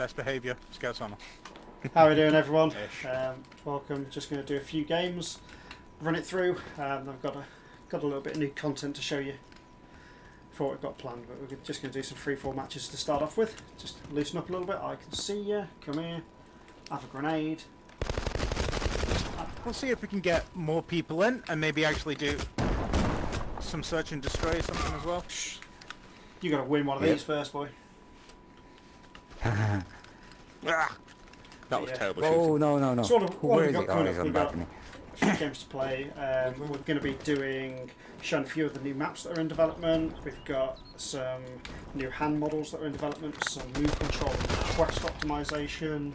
Best behaviour, Scouts Armour. How are we doing, everyone? Ish. Welcome. Just going to do a few games, run it through. I've got a little bit of new content to show you for what we've got planned, but we're just going to do some free-for-all matches to start off with. Just loosen up a little bit. I can see you. Come here. Have a grenade. We'll see if we can get more people in and maybe actually do some search and destroy or something as well. You got to win one of these first, boy. Ah, that was Yeah. terrible. Oh, no. So what Where have is we it? got Oh, coming he's up? on We've the got balcony. a few games to play. We're going to be showing a few of the new maps that are in development. We've got some new hand models that are in development, some move control and quest optimization.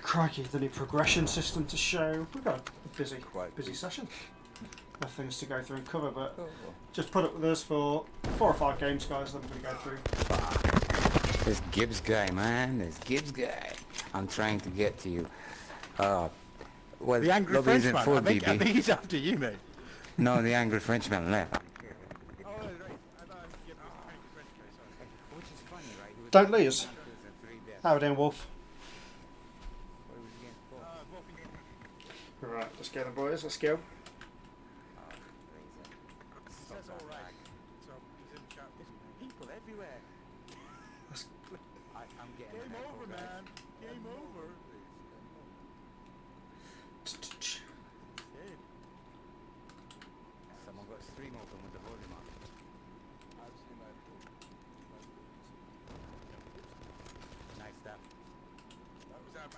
Crikey, the new progression system to show. We've got a busy session of things to go through and cover, but just put up with us for 4 or 5 games, guys, then we're going to go through. This Gibbs guy, man. This Gibbs guy. I'm trying to get to you. Well, The angry lobby isn't Frenchman. full, I think BB. he's after you, mate. No, the angry Frenchman left. Which is funny, right? He was Don't lose. 3 deaths. How are we doing, Wolf? What was he against for? Right, let's go then, boys. Let's go. Says all right. So he's in chat. People everywhere. Let's- I'm getting Game an echo, over, guys. man. Game over. Someone got stream open with the volume on. Nice stuff.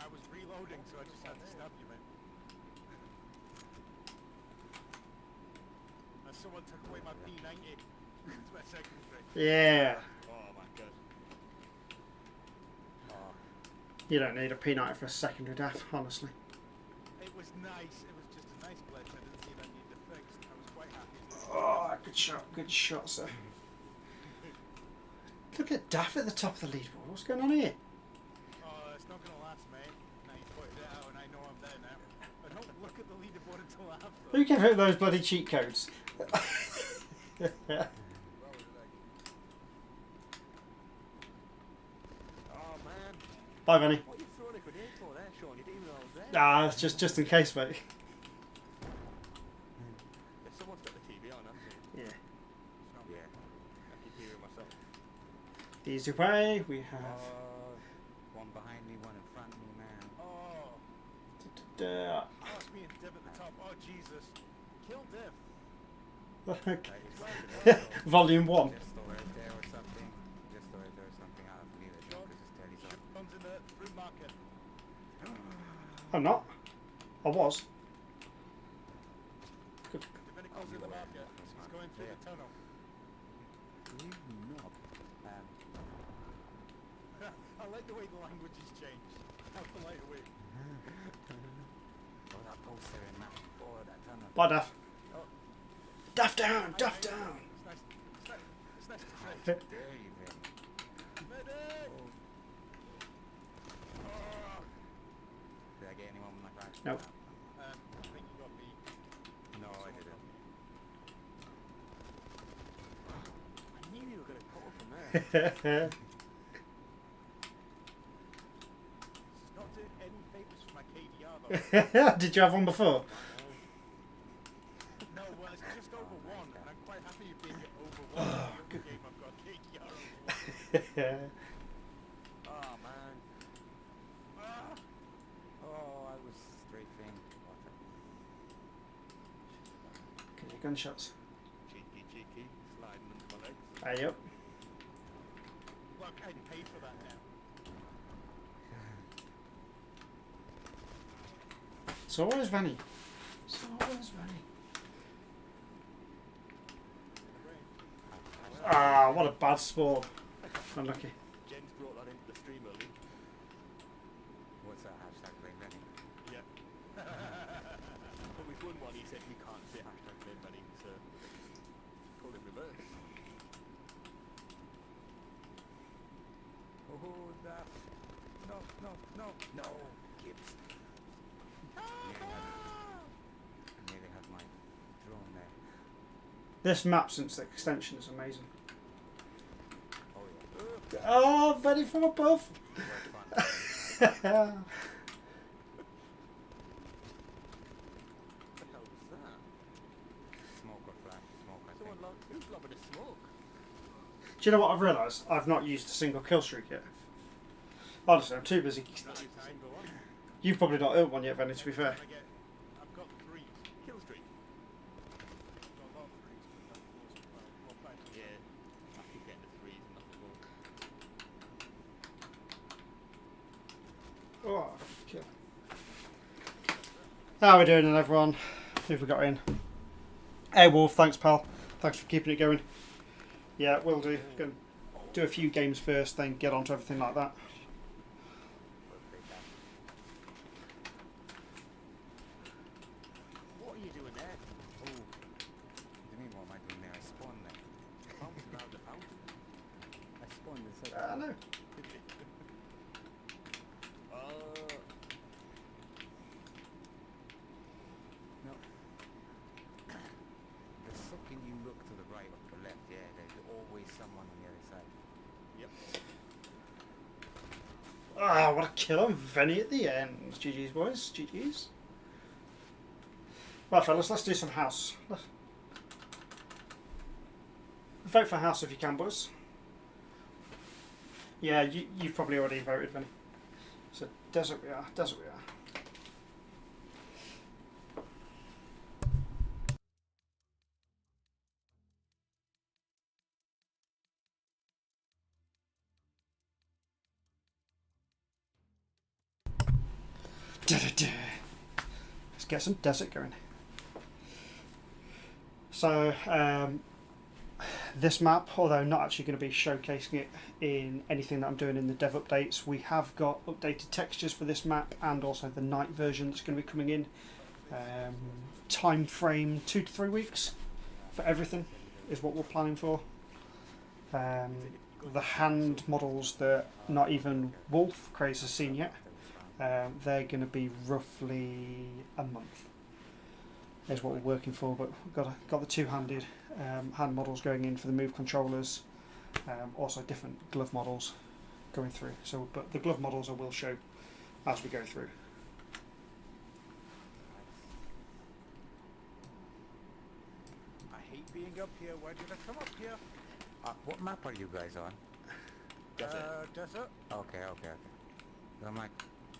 I was reloading, so I just had to stab you, mate. And someone took away my P90. It's my secondary. Yeah. Oh my god. Oh, You don't need a P90 for a secondary DAF, honestly. It was nice. It was just a nice glitch. I didn't see that needed fixed. I was quite happy. Oh, good shot, sir. Look at DAF at the top of the leaderboard. What's going on here? Oh, it's not gonna last, mate. Now you pointed it out, and I know I'm there now. I don't look at the leaderboard until after. Who gave out those bloody cheat codes? Oh man. Bye, Vinny. What are you throwing a grenade for there, Sean? You didn't even know I was there. Ah, it's just in case, mate. If someone's got the TV on, I'm saying. Yeah. It's not yeah. I keep hearing myself. Easy way. We have. One behind me, one in front of me, man. Oh. Da, Ask me and Div at the top. Oh, Jesus. Kill Div. da. Right, it's Volume 1. just over there or something. Just over there or something. I don't believe it Sean, because his telly's on. Sean's in the fruit market. I'm not. I was. Good. Dominical's in the market. He's going through the tunnel. You knob. I like the way the language has changed. How polite are we? Oh, that poster in that. Oh, that tunnel. Bye, Daff. Oh. Daff down! Hi, Daff mate. down! It's nice to trade. There you go. Medic! Oh. Did I get anyone with my flag? Nope. I think you got me. No, I didn't. I knew you were going to pull from there. It's not doing any favours for my KDR though. Did you have one before? No, well, it's just over 1, and I'm quite happy with being over 1. The other game I've got KDR over 1. Oh, man. Ah. Oh, I was strafing. Can you gunshots? Cheeky, sliding into my legs. Hey, yep. Look, I'd pay for that now. So where's Vanny? So where's Vanny? Ah, what a bad sport. Unlucky. Jen's brought that into the stream early. What's that hashtag blame Benny? Yeah. When we won one, he said we can't say hashtag blame Benny, so call it reverse. Oh, that. No. Gibbs. Nearly had my drone there. This map since the extension is amazing. Oh, yeah. Oh, Benny from above. What the hell was that? Smoke or flash? Smoke, I Someone think. who's lobbing a smoke? Do you know what I've realised? I've not used a single kill streak yet. Honestly, I'm too busy. Nice single one. You've probably not earned one yet, Benny, to be fair. I've got 3 kill streak. Got a lot of 3s, but that's more five. Yeah, I keep getting the 3s and not the 1. Oh, kill. How are we doing then, everyone? Who have we got in? ALVO, thanks, pal. Thanks for keeping it going. Yeah, will do. Gonna do a few games first, then get on to everything like that. What are you doing there? Oh. What do you mean, what am I doing there? I spawned there. Bouncing around the fountain. I spawned inside. I know. No. The second you look to the right or to the left, yeah, there's always someone on the other side. Yep. Ah, what a kill on Venny at the end. GG's, boys. GG's. Right, fellas, let's do some house. Vote for house if you can, boys. Yeah, you've probably already voted, Venny. So, desert we are. Desert we are. Let's get some desert going. So, this map, although not actually going to be showcasing it in anything that I'm doing in the dev updates, we have got updated textures for this map and also the night version that's going to be coming in. Time frame 2 to 3 weeks for everything is what we're planning for. The hand models that not even Wolf Craze has seen yet, they're going to be roughly a month is what we're working for, but we've got the two-handed hand models going in for the move controllers, also different glove models going through. So, but the glove models I will show as we go through. I hate being up here. Why did I come up here? What map are you guys on? Desert. Okay. I'm like,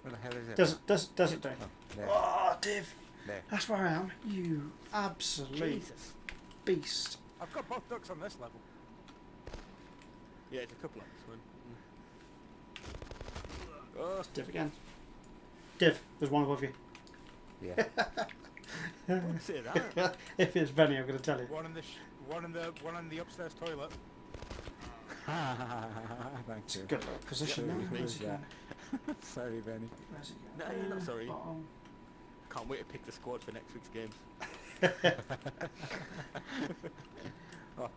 where the hell is it? Desert Day. Oh, there. Oh, Div, There. that's where I am. You absolute Jesus. beast. I've got both ducks on this level. Yeah, it's a couple on this one. Oh, Div again. Div, there's one above you. Yeah. don't say that. If it's Benny, I'm going to tell you. One in the upstairs toilet. Thank It's a you. good little position Yeah, now. it Where's was he going? Sorry, Benny. Where's he No, going? you're not sorry. Bottom. Can't wait to pick the squad for next week's games. Oh.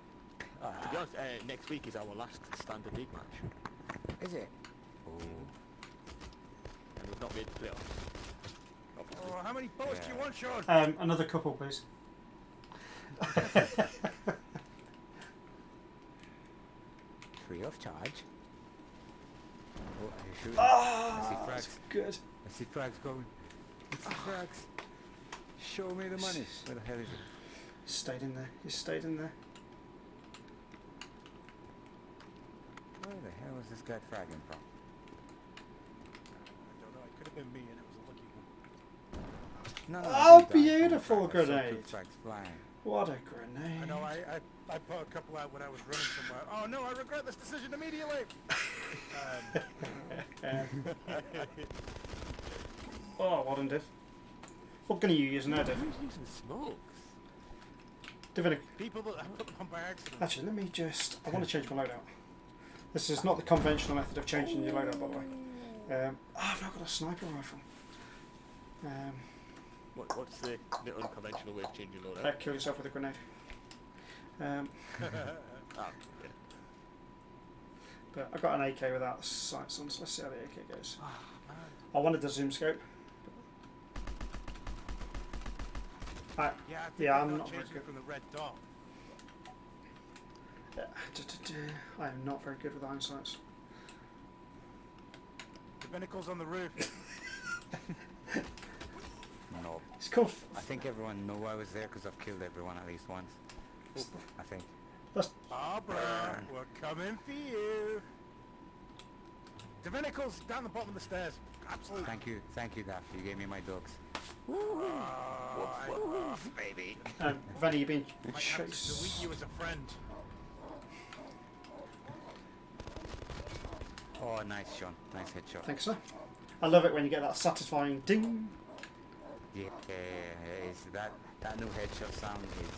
To be honest, next week is our last standard league match, Is it? Oh. and we've not made the playoffs. Oh, how many bullets do you want, Sean? Another couple, please. Free of charge. Oh, are you shooting? I see Ah, frags. that's good. I see frags going. I see frags. Show me the money. Where the hell is it? He stayed in there. He stayed in there. Where the hell was this guy fragging from? I don't know, it could have been me and it was a lucky one. No, Oh, I didn't die from the beautiful frag. I saw two grenade. frags flying. What a grenade. I know, I put a couple out when I was running somewhere. Oh no, I regret this decision immediately! Oh, what in Div? What gun are you using there, Div? Who's using smokes? Div, People that I put them on by accident. actually, let me just... I want to change my loadout. This is not the conventional method of changing your loadout, by the way. I've not got a sniper rifle. What's the unconventional way of changing loadout? Kill yourself with a grenade. Ah, yeah. But I've got an AK without sights on, so let's see how the AK goes. I wanted the zoom scope. Yeah, I think Yeah, I'm I'm not not very changing good. from the red dot. I am not very good with iron sights. Pinnacles on the roof. No. It's cool. I think everyone know I was there because I've killed everyone at least once. I think. That's Barbara, we're coming for you. The Pinnacles down the bottom of the stairs. Absolutely. Thank you, Daff. You gave me my dogs. Woof, baby. Vanny, you've been Might have to delete chased. you as a friend. Oh, nice, Sean. Nice headshot. Thanks, sir. I love it when you get that satisfying ding. Yeah, it's that new headshot sound is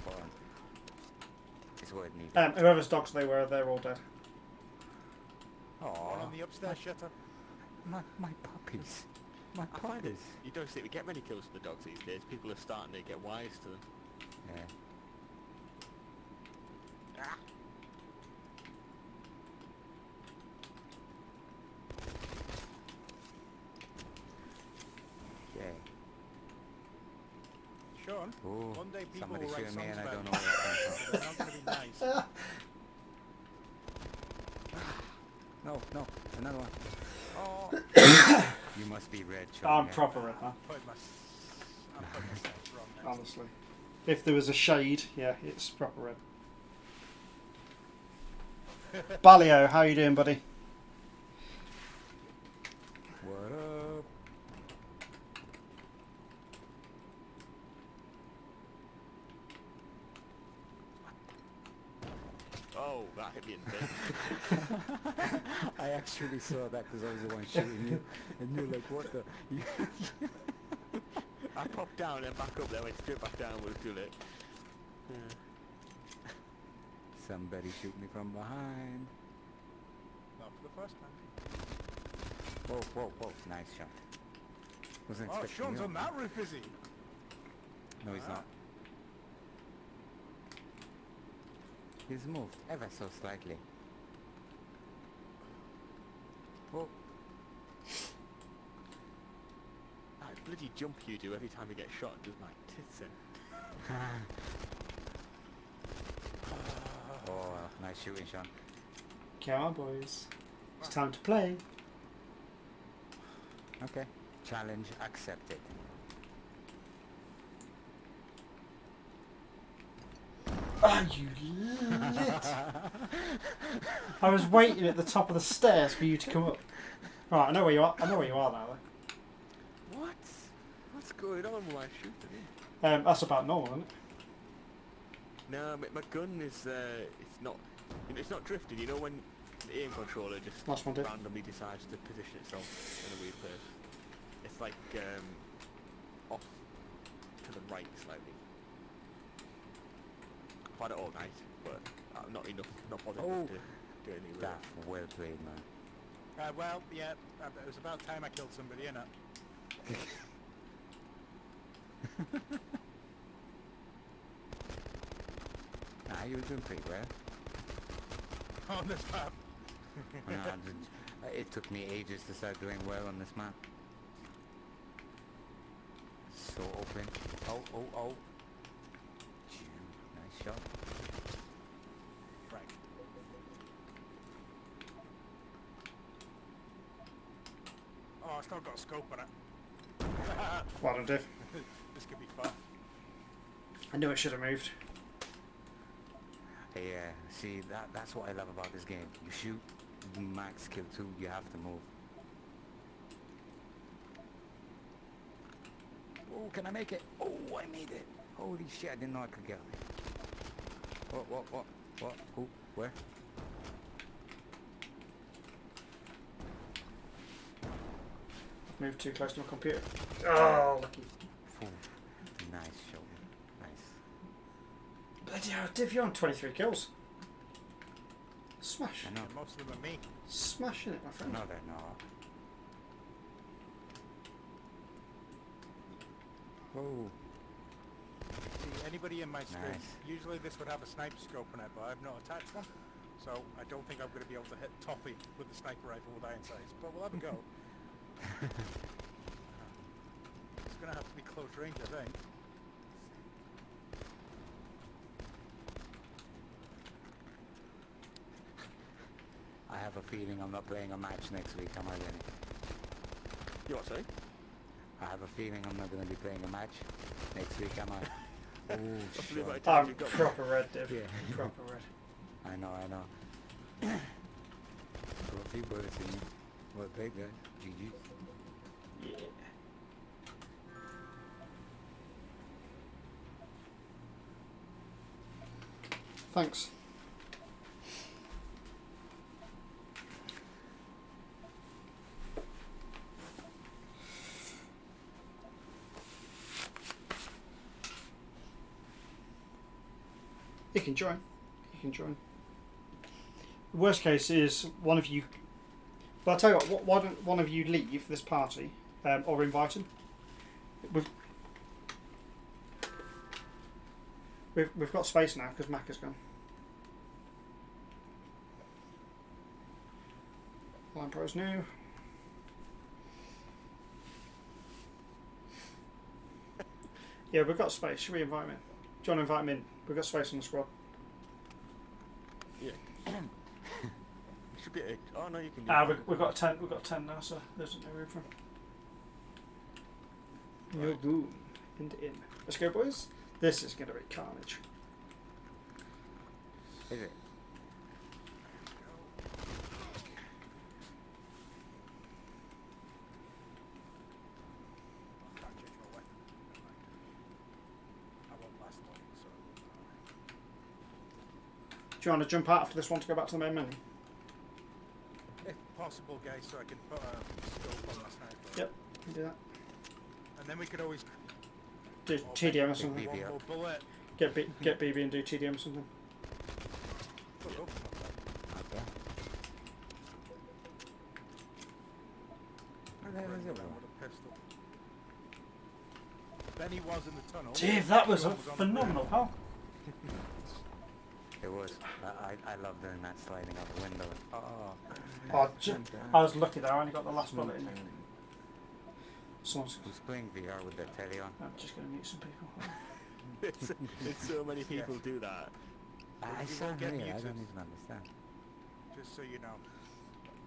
fun. It's what it needed. Whoever's dogs they were, they're all dead. One Oh, on the upstairs shutter. my puppies. My puppies. You don't see we get many kills from the dogs these days. People are starting to get wise to them. Yeah. Ah. Yeah. Sean, Ooh, one day people somebody will write shooting me songs and I about don't know you. where that came from. They're not going to be nice. No, another one. Oh, You must be red, Sean. I'm yeah. proper red now, I'm putting myself wrong next. honestly. If there was a shade, yeah, it's proper red. Balio, how you doing, buddy? What up? Oh, that hit me in the face. I actually saw that because I was the one shooting you, and you're like, what the? I popped down and back up there, went straight back down with a too late. Somebody shoot me from behind. Not for the first time. Whoa. Nice shot. Wasn't Oh, expecting Sean's you. on that roof, is he? No, he's not. He's moved ever so slightly. Oh, That bloody jump you do every time you get shot does my tits in. oh, nice shooting, Sean. Come on, boys. It's time to play. Okay, challenge accepted. Ah, you lit! I was waiting at the top of the stairs for you to come up. Right, I know where you are. I know where you are now. What? What's going on with my shooting? That's about normal, isn't it? No, my gun is it's not, you know, it's not drifting. You know when the aim controller just Last one did. randomly decides to position itself in a weird place. It's like off to the right slightly. I've had it all night, but not enough, not positive Oh. to do anything with Daff, it. well played, man. Well, yeah, it was about time I killed somebody, innit? Nah, you were doing pretty well. On this map. It took me ages to start doing well on this map. So open. Oh. Phew, nice shot. Right. Oh, it's not got a scope on it. Well done, Dave. This could be fun. I knew I should have moved. Yeah, see, that's what I love about this game. You shoot, max kill 2, you have to move. Oh, can I make it? Oh, I made it. Holy shit, I didn't know I could get it. What? Who? Where? I've moved too close to my computer. Oh, lucky. Phew, nice shot. Nice. Bloody hell, Div, you're on 23 kills. Smash. I know. And most of them are me. Smashing it, my friend. No, they're not. Oh, See, anybody in my stream, Nice. usually this would have a sniper scope on it, but I've not attached one. So I don't think I'm going to be able to hit Toppy with the sniper rifle with iron sights, but we'll have a go. It's going to have to be close range, I think. I have have a feeling I'm not playing a match next week, am I, Lenny? You what, sorry? I have a feeling I'm not going to be playing a match next week, am I? Oh, What's the level shit. of time I'm you've got? proper red, Div. Yeah. Proper red. I know. Got a few bullets in me. Well, big guy. GG. Yeah. Thanks. You can join. You can join. The worst case is one of you. But I'll tell you what. Why don't one of you leave this party, or invite him? We've got space now because Mac has gone. Line Pro's new. Yeah, we've got space. Should we invite him in? Do you want to invite him in? We've got space on the squad. Yeah. Should be. Oh no, you can. Do We've got 10. We've got 10 now, so there's no room for him. Yo, Right. boom. In. Let's go, boys. This is going to be carnage. Is it? I can't change my weapon. I won't last long, so. Do you want to jump out after this one to go back to the main menu? If possible, guys, so I can put a scope on my sniper. Yep, you do that. And then we could always Do oh, TDM or make something. one more bullet. Get BB and do TDM or something. Oh, not bad. Okay. Where the hell is Bring it? down with a pistol. Then he was in the tunnel. Dave, that was a John on the phenomenal roof. pal. It was. I love doing that sliding out the window. Oh. I was lucky there. I only got the last bullet in. Someone's. Who's playing VR with their telly on? I'm just going to mute some people. it's so many people do that. I you saw won't get here. I muted. don't even understand. Just so you know.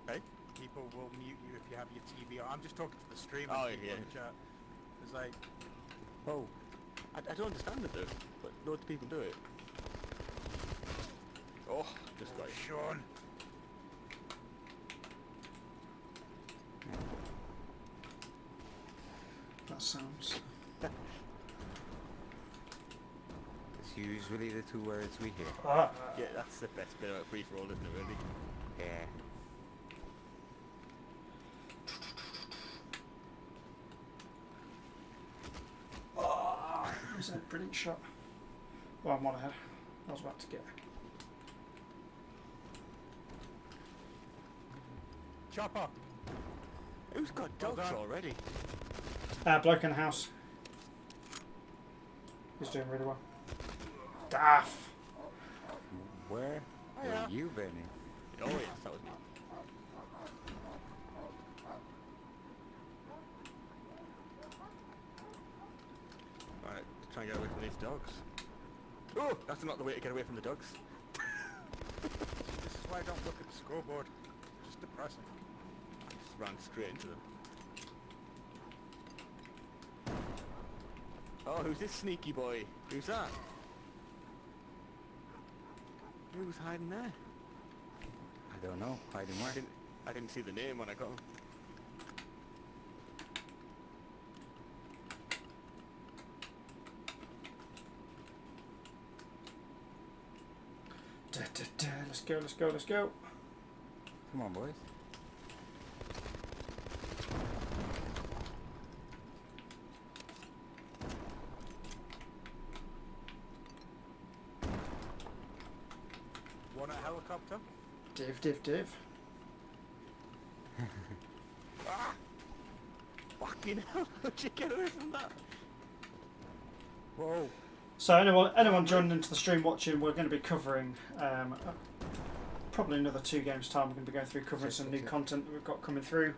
Hey? People will mute you if you have your TV on. I'm just talking to the stream Oh, and people yeah. in the chat. It's like, Oh. I don't understand it though, but loads of people do it. Oh, just got it. Sean. That sounds. It's usually the two words we hear. Yeah, that's the best bit about free for all, isn't it? Really. Yeah. Is that a brilliant shot? Well, I'm one ahead. I was about to get. Chopper. Who's got Well dogs done. already? Bloke in the house. He's doing really well. Daff. Where Oh, yeah. were you, Benny? Oh yes, that was me. Right, try and get away from these dogs. Oh, that's not the way to get away from the dogs. This is why I don't look at the scoreboard. Just depressing. I just ran straight into them. Oh, who's this sneaky boy? Who's that? Who's hiding there? I don't know. Hiding where? I didn't see the name when I got him. Let's go, let's go, let's go. Come on, boys. Want a helicopter? Div. Ah! Fucking hell, how'd you get away from that? Whoa. So anyone joining into the stream watching, we're going to be covering probably another 2 games time. We're going to be going through covering some new content that we've got coming through,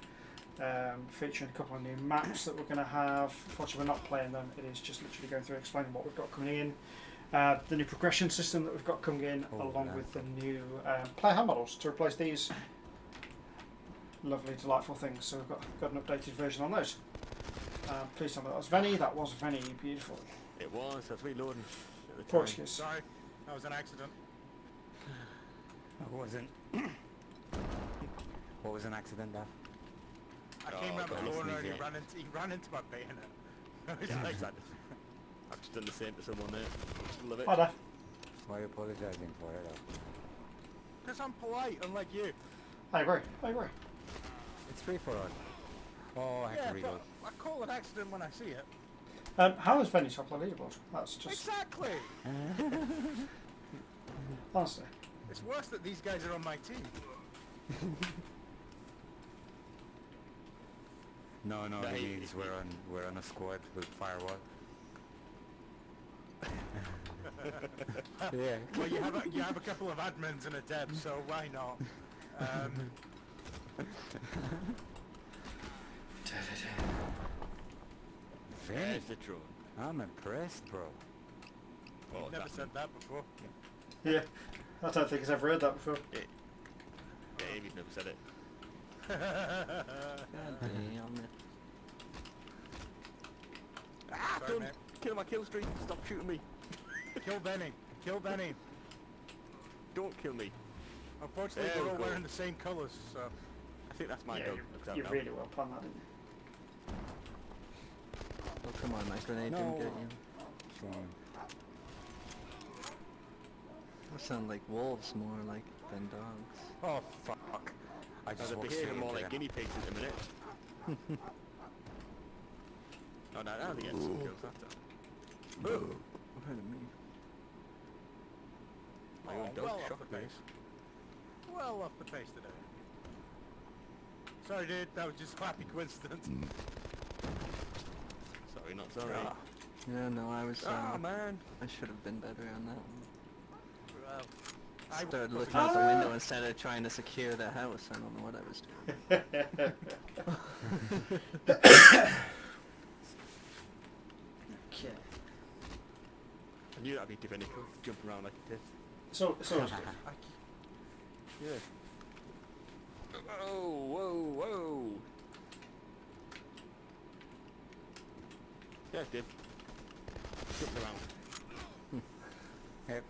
featuring a couple of new maps that we're going to have. Unfortunately, we're not playing them. It is just literally going through explaining what we've got coming in, the new progression system that we've got coming in, Oh, along nice. with the new player hand models to replace these. lovely, delightful things. So we've got an updated version on those. Please tell me that was Venny. That was Venny. Beautiful. It was. I was reloading at the Poor time. excuse. Sorry, that was an accident. It wasn't. What was an accident, Dad? I Oh, came around the God, corner and sneeze, he ran into my bayonet. It's Yeah, like, exactly. I've just done the same to someone there. Love it. Hi there. Why are you apologising for it, though? because I'm polite, unlike you. I agree. I agree. It's free for all. Oh, I have Yeah, to reload. but I call it accident when I see it. How is Venny top of the leaderboard? That's just Exactly. honestly. It's worse that these guys are on my team. No, No, it he- means we're on a squad with firewall. Yeah. Well, you have a couple of admins and a dev, so why not? Very. There's the drone. I'm impressed, bro. Oh, I've never that- said that before. Yeah. I don't think he's ever heard that before. Yeah, Amy's never said it. God damn it. Ah, Sorry, done. mate. Kill my kill streak. Stop shooting me. Kill Benny. Kill Benny. Don't kill me. Unfortunately, There we're we all go. wearing the same colours, so... I think that's my Yeah, dog. you really well planned that, didn't you? Oh, come on, my grenade No. didn't get you. Shame. Those sound like wolves more like than dogs. Oh, fuck. I So just they're walked behaving straight more into like them. guinea pigs at the minute. Oh, no, now they're getting some kills after. Oh, What hurt me? my Oh, own dog well off shocked the me. pace. Well off the pace today. Sorry, dude. That was just a happy coincidence. Sorry, not sorry. Ah, Yeah, no, I was. Man. I should have been better on that one. well, I I started was- looking out the window instead of trying to secure the house. I don't know what I was doing. Okay. I knew that'd be different. Jump around like this. So it's always good. Yeah. Whoa, whoa, whoa. Yeah, it did. Jumped around. Yep.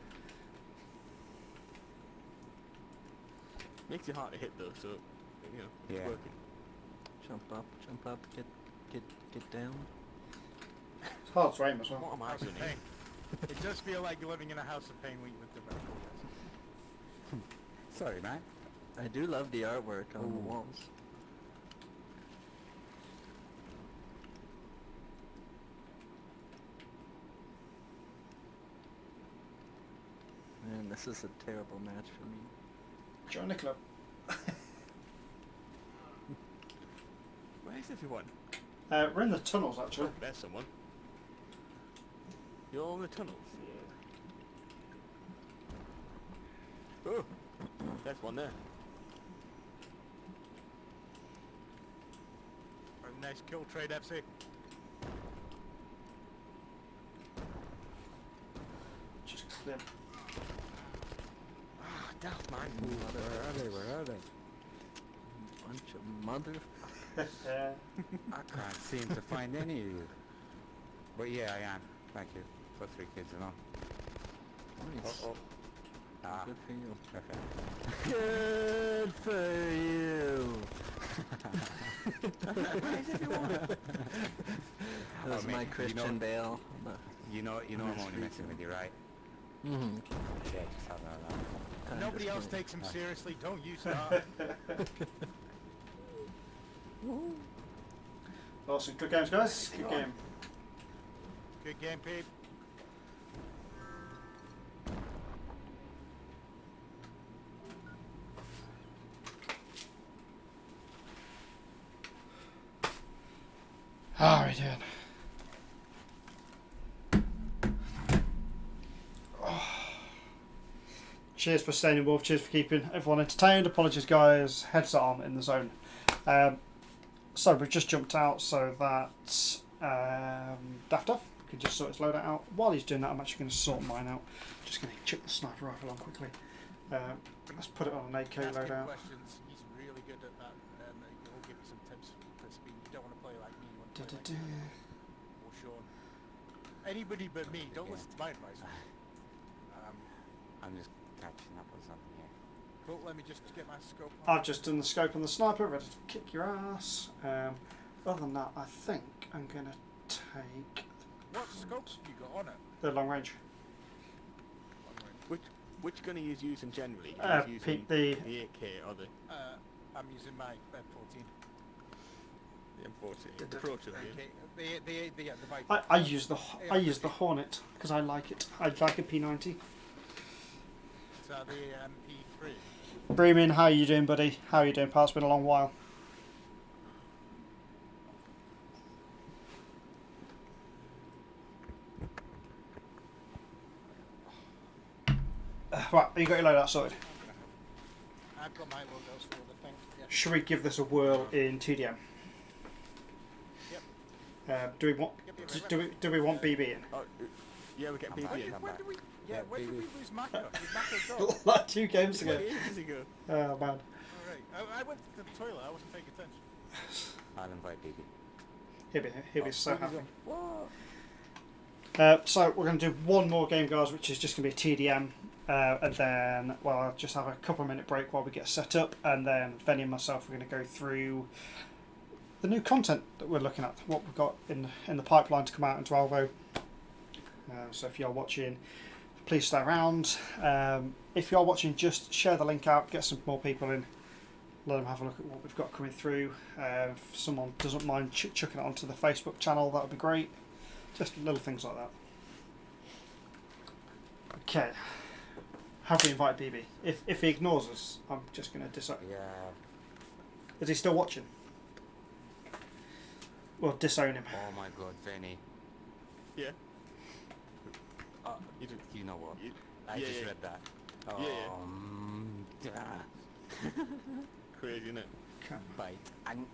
Makes it hard to hit though, so, you know, it's Yeah. working. Jump up, get down. It's hard to aim as well. What am I House of doing? pain. It does feel like you're living in a house of pain with the rifle. Sorry, man. I do love the artwork on the walls. Man, this is a terrible match for me. Join the club. Where's everyone? We're in the tunnels actually. There's someone. You're all in the tunnels. Oh, there's one there. A nice kill trade, FC. Just clear. Ah, damn man. Where are they? Where are they? Bunch of mother. I can't seem to find any of you. But yeah, I am. Thank you for 3 kids and all. Nice. Oh, oh. Ah, Good for you. okay. Good for you. Where's everyone? That was Oh, my mate, Christian Bale. You know I'm Nice only messing with you, right? Mm-hmm. Yeah, just have that. Nobody else takes him seriously. Don't you start. Awesome. Good games, guys. Good game. Good game, Pete. How are we doing? Cheers for staying involved. Cheers for keeping everyone entertained. Apologies, guys. Heads on in the zone. So we've just jumped out so that Daft Duff can just sort his loadout out. While he's doing that, I'm actually going to sort mine out. Just going to chuck the sniper rifle on quickly. Let's put it on an AK Ask him loadout. questions. He's really good at that. Or Sean. Anybody but me. Don't Yeah. listen to my advice. I'm just catching up on something here. Cool, let me just get my scope on. I've just done the scope on the sniper, ready to kick your ass. Other than that, I think I'm going to take What scopes have you got on it? the long range. Which gun are you using generally? Uh, Are you using the- 8K or the I'm using my M14. M40? The Pro Trilogy? Okay, the Viking. I use the Hornet because I like it. I like a P90. So the MP3. Breeman, how you doing, buddy? How you doing, pal? It's been a long while. Right, you got your loadout sorted. I've got my logos for the thing. Yeah. Should we give this a whirl in TDM? Yep. Do we want Yep, do we want BB in? Oh, yeah, we get I'm BB back. in. When did we? Yeah, Yeah, when did BB. we lose Mako? Did Mako go? Like 2 games ago. 20 ages ago. Oh man. Alright. I went to the toilet. I wasn't paying attention. I'll invite BB. He'll be so BB's happy. on. What? So we're going to do one more game, guys, which is just going to be a TDM, and then I'll just have a couple of minute break while we get set up, and then Venny and myself are going to go through the new content that we're looking at, what we've got in the pipeline to come out into ALVO. So if you're watching, please stay around. If you're watching, just share the link out, get some more people in, let them have a look at what we've got coming through. If someone doesn't mind chucking it onto the Facebook channel, that would be great. Just little things like that. Okay. Have we invited BB? If he ignores us, I'm just going to disown. Yeah. Is he still watching? Well, disown him. Oh my god, Vinny. Yeah. You know what? I yeah, just yeah. read that. Yeah, yeah. Crazy, isn't it? Okay. Bite. And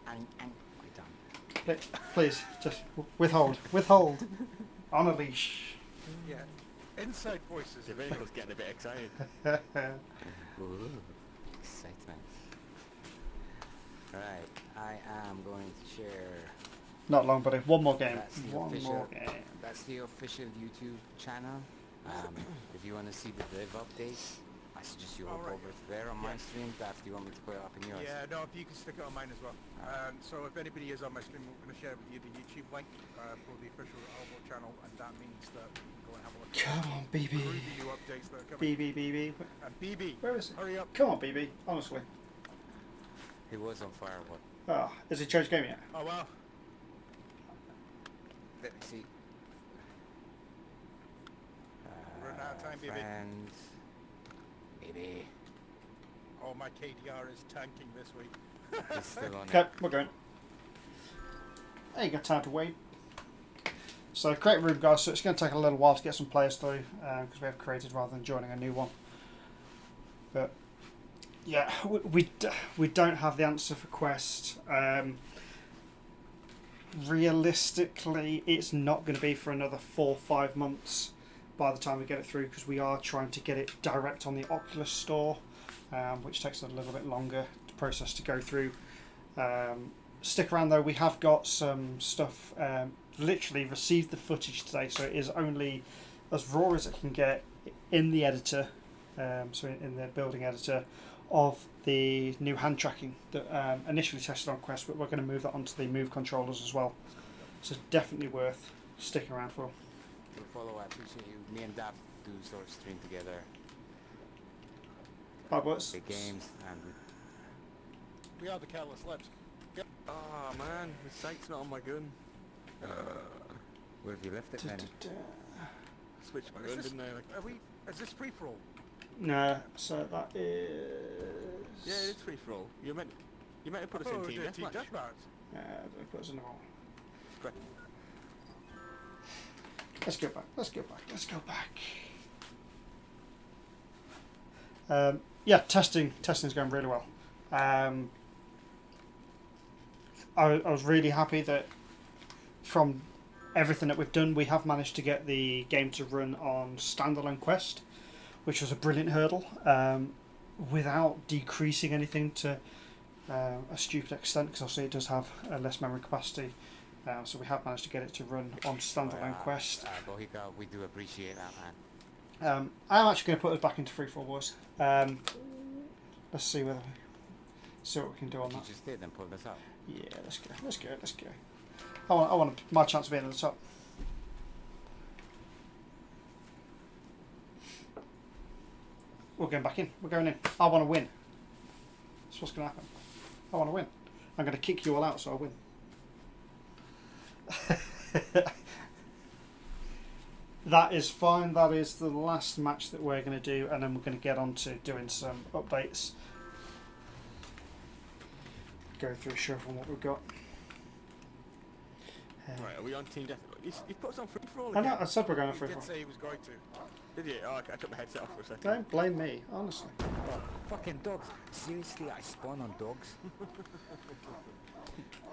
quite done. Please, just withhold. On a leash. Yeah. Inside voices. The vehicle's getting a bit excited. Ooh, excitement. Right, I am going to share. Not long, buddy. One more game. That's the One official- more game. That's the official YouTube channel. If you want to see the live updates, I suggest you hop Alright. over there on my stream. If you want me to put it up in yours. Yeah, no, if you can stick it on mine as well. So if anybody is on my stream, we're going to share with you the YouTube link for the official ALVO channel, and that means that you can go and have a look at Come on, BB. the new updates that are coming. BB. And BB, Where is he? hurry up. Come on, BB. Honestly. He was on fire. What? Oh, has he changed game yet? Oh, wow. Let me see. Running out of time, BB. Friends. Baby. Oh, my KDR is tanking this week. He's still on Okay, it. we're going. Ain't got time to wait. So create a room, guys. So it's going to take a little while to get some players through because we have created rather than joining a new one. But yeah, we don't have the answer for Quest. Realistically, it's not going to be for another 4 or 5 months by the time we get it through, because we are trying to get it direct on the Oculus store, which takes a little bit longer to process to go through. Stick around though, we have got some stuff. Literally received the footage today, so it is only as raw as it can get in the editor, so in the building editor, of the new hand tracking that initially tested on Quest, but we're going to move that onto the Move controllers as well. So definitely worth sticking around for. We'll follow. I appreciate you. Me and Dap do sort of stream together. Bad words. Big games and We are the Careless Lips. Oh man, the sight's not on my gun. where have you left it then? Switched my gun, didn't I? Like, Is this free for all? No, so that is. yeah, it's free for all. You meant to put us in team deathmatch. deathmatch. Put us in the wrong. Correct. Let's go back. Yeah, testing's going really well. I was really happy that from everything that we've done, we have managed to get the game to run on standalone Quest, which was a brilliant hurdle, without decreasing anything to a stupid extent, because obviously it does have less memory capacity So we have managed to get it to run on standalone quest. Bohica, we do appreciate that, man. I'm actually going to put us back into free for all, boys. Let's see what we can do on You that. just did then pull this up. Yeah, let's go. I want my chance of being at the top. We're going back in. We're going in. I want to win. That's what's going to happen. I want to win. I'm going to kick you all out so I win. That is fine. That is the last match that we're going to do, and then we're going to get on to doing some updates. Go through shuffle what we've got. Right, are we on team death? He put us on free for all I again. know. I said we're going to He free did for. say he was going to. Did you? Oh, I took my headset off for a second. Don't blame me, honestly. Oh, fucking dogs. Seriously, I spawn on dogs?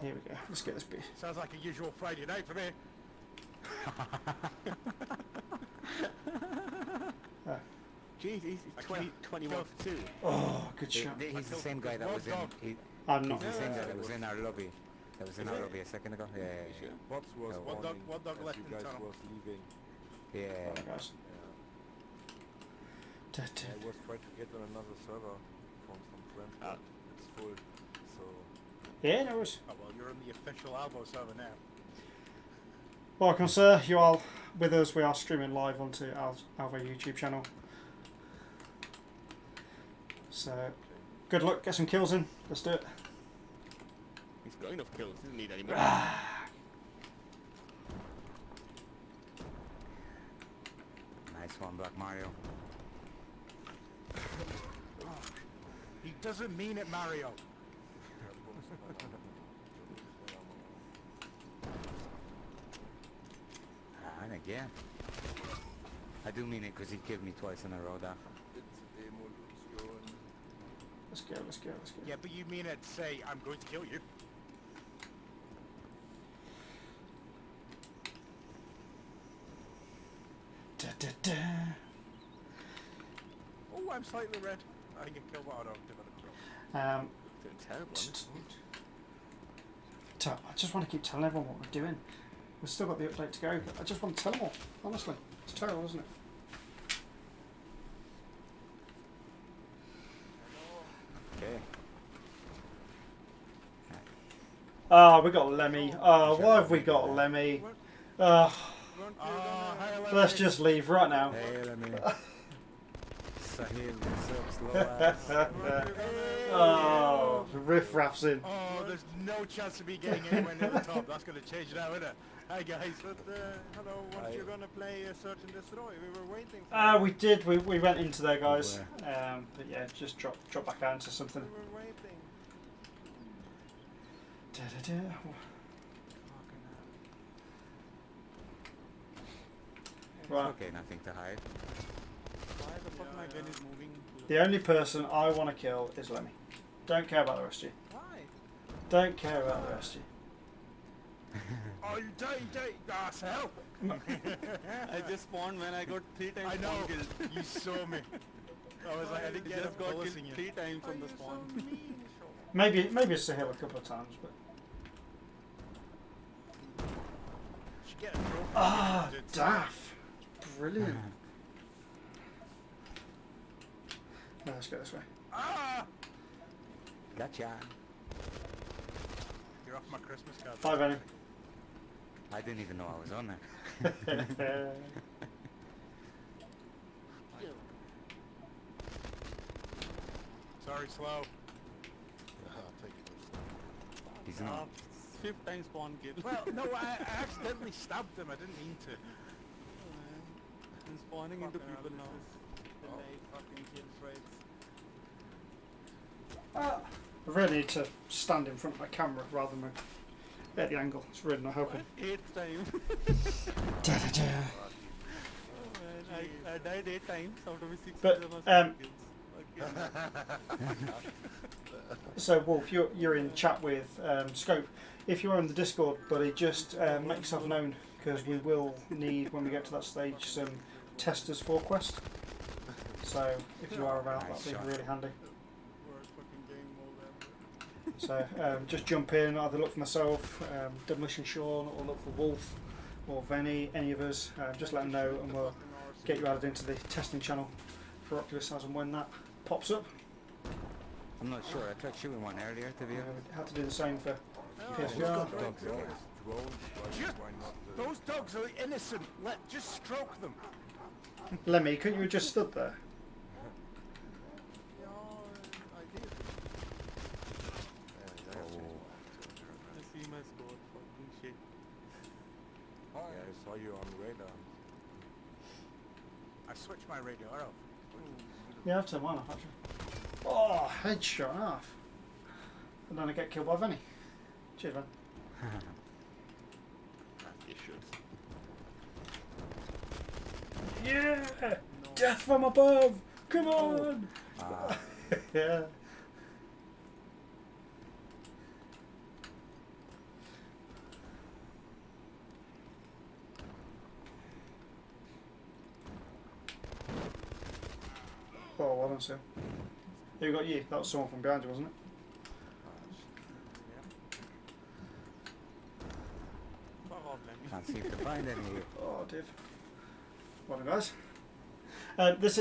Here we go. Let's get this beat. Sounds like a usual Friday night for me. Jeez, he's 21 to 2. Oh, good shot. He's the same guy that was in... I'm He's not. the same guy that was in our lobby. That was in our lobby a second ago. Yeah. Bob's was Oh, warning one dog as left you in the guys tunnel. was leaving. Yeah. Alright, guys. I was trying to get on another server from some friends, but it's full. So Yeah, no worries. Oh, well, you're on the official ALVO server now. Welcome, sir. You are with us. We are streaming live onto ALVO YouTube channel. So, good luck. Get some kills in. Let's do it. He's got enough kills, doesn't need any more. Nice one, Black Mario. He doesn't mean it, Mario. And again. I do mean it because he killed me twice in a row there. Let's go. Let's go. Let's go. Yeah, but you mean it, say, I'm going to kill you. Da, da, da. Oh, I'm slightly red. I can kill what I don't give it a throw. Doing terrible. I just want to keep telling everyone what we're doing. We've still got the update to go, but I just want to tell them all. Honestly, it's terrible, isn't it? Okay. Oh, we got Lemmy. Oh, why have we got Lemmy? Hi, Let's just leave right now. Hey, let me... Sahil, what's up, slow ass? Oh, riff raffs in. Oh, there's no chance of me getting anywhere near the top. That's going to change now, isn't it? Hi guys. But, hello, weren't you going to play Search and Destroy? We were waiting for We did. We went into there, guys. But yeah, just drop back out into something. We were waiting. Da, da, da. Right. Okay, nothing to hide. Why the fuck my gun is moving? The only person I want to kill is Lemmy. Don't care about the rest of you. Why? Don't care about the rest of you. Oh, you dirty asshole! I just spawned when I got 3 times I know. spawn killed. You saw me. I was like, I didn't get just up got killed policing you. 3 times on the spawn. Maybe it's a hill a couple of times, but Should get a trophy. ah, It's- daff, brilliant. No, let's go this way. Ah! Gotcha. You're off my Christmas card. Bye, Benny. I didn't even know I was on there. Sorry, slow. I'll take it. He's not. 5th time spawn kill. Well, no, I accidentally stabbed him. I didn't mean to. I'm spawning into Fucking people hell, now. Delay fucking kill rates. I really need to stand in front of my camera rather than at the angle. It's really not helping. 8th time. Da, da, da. I died 8 times out of 6 But, kills. So, Wolf, you're in chat with Scope. If you're on the Discord, buddy, just make yourself known because we will need, when we get to that stage, some testers for Quest. So, if you are around, that'd be really handy. Worst fucking game mode ever. So just jump in, either look for myself, Demolition Sean, or look for Wolf, or Venny, any of us. Just let them know, and we'll get you added into the testing channel for Oculus as and when that pops up. I'm not sure. I tried shooting one earlier, to be honest. We had to do the same for Who's PSVR. got Dogs, dogs? drones, Just- why not? Those dogs are innocent. Just stroke them. Lemmy, couldn't you have just stood there? Yeah, I did. Yeah, Oh. I see my squad. Fucking shit. I saw you on radar. I switched my radio off. Yeah, I've turned mine off actually. Oh, headshot off. And then I get killed by Venny. Cheers, man. You should. Yeah! Death from above! Come on! Ah, Yeah. Oh, well done, sir. Who got you? That was someone from behind you, wasn't it? Fuck off, Lemmy. can't seem to find any. Oh, Div. Well done, guys. This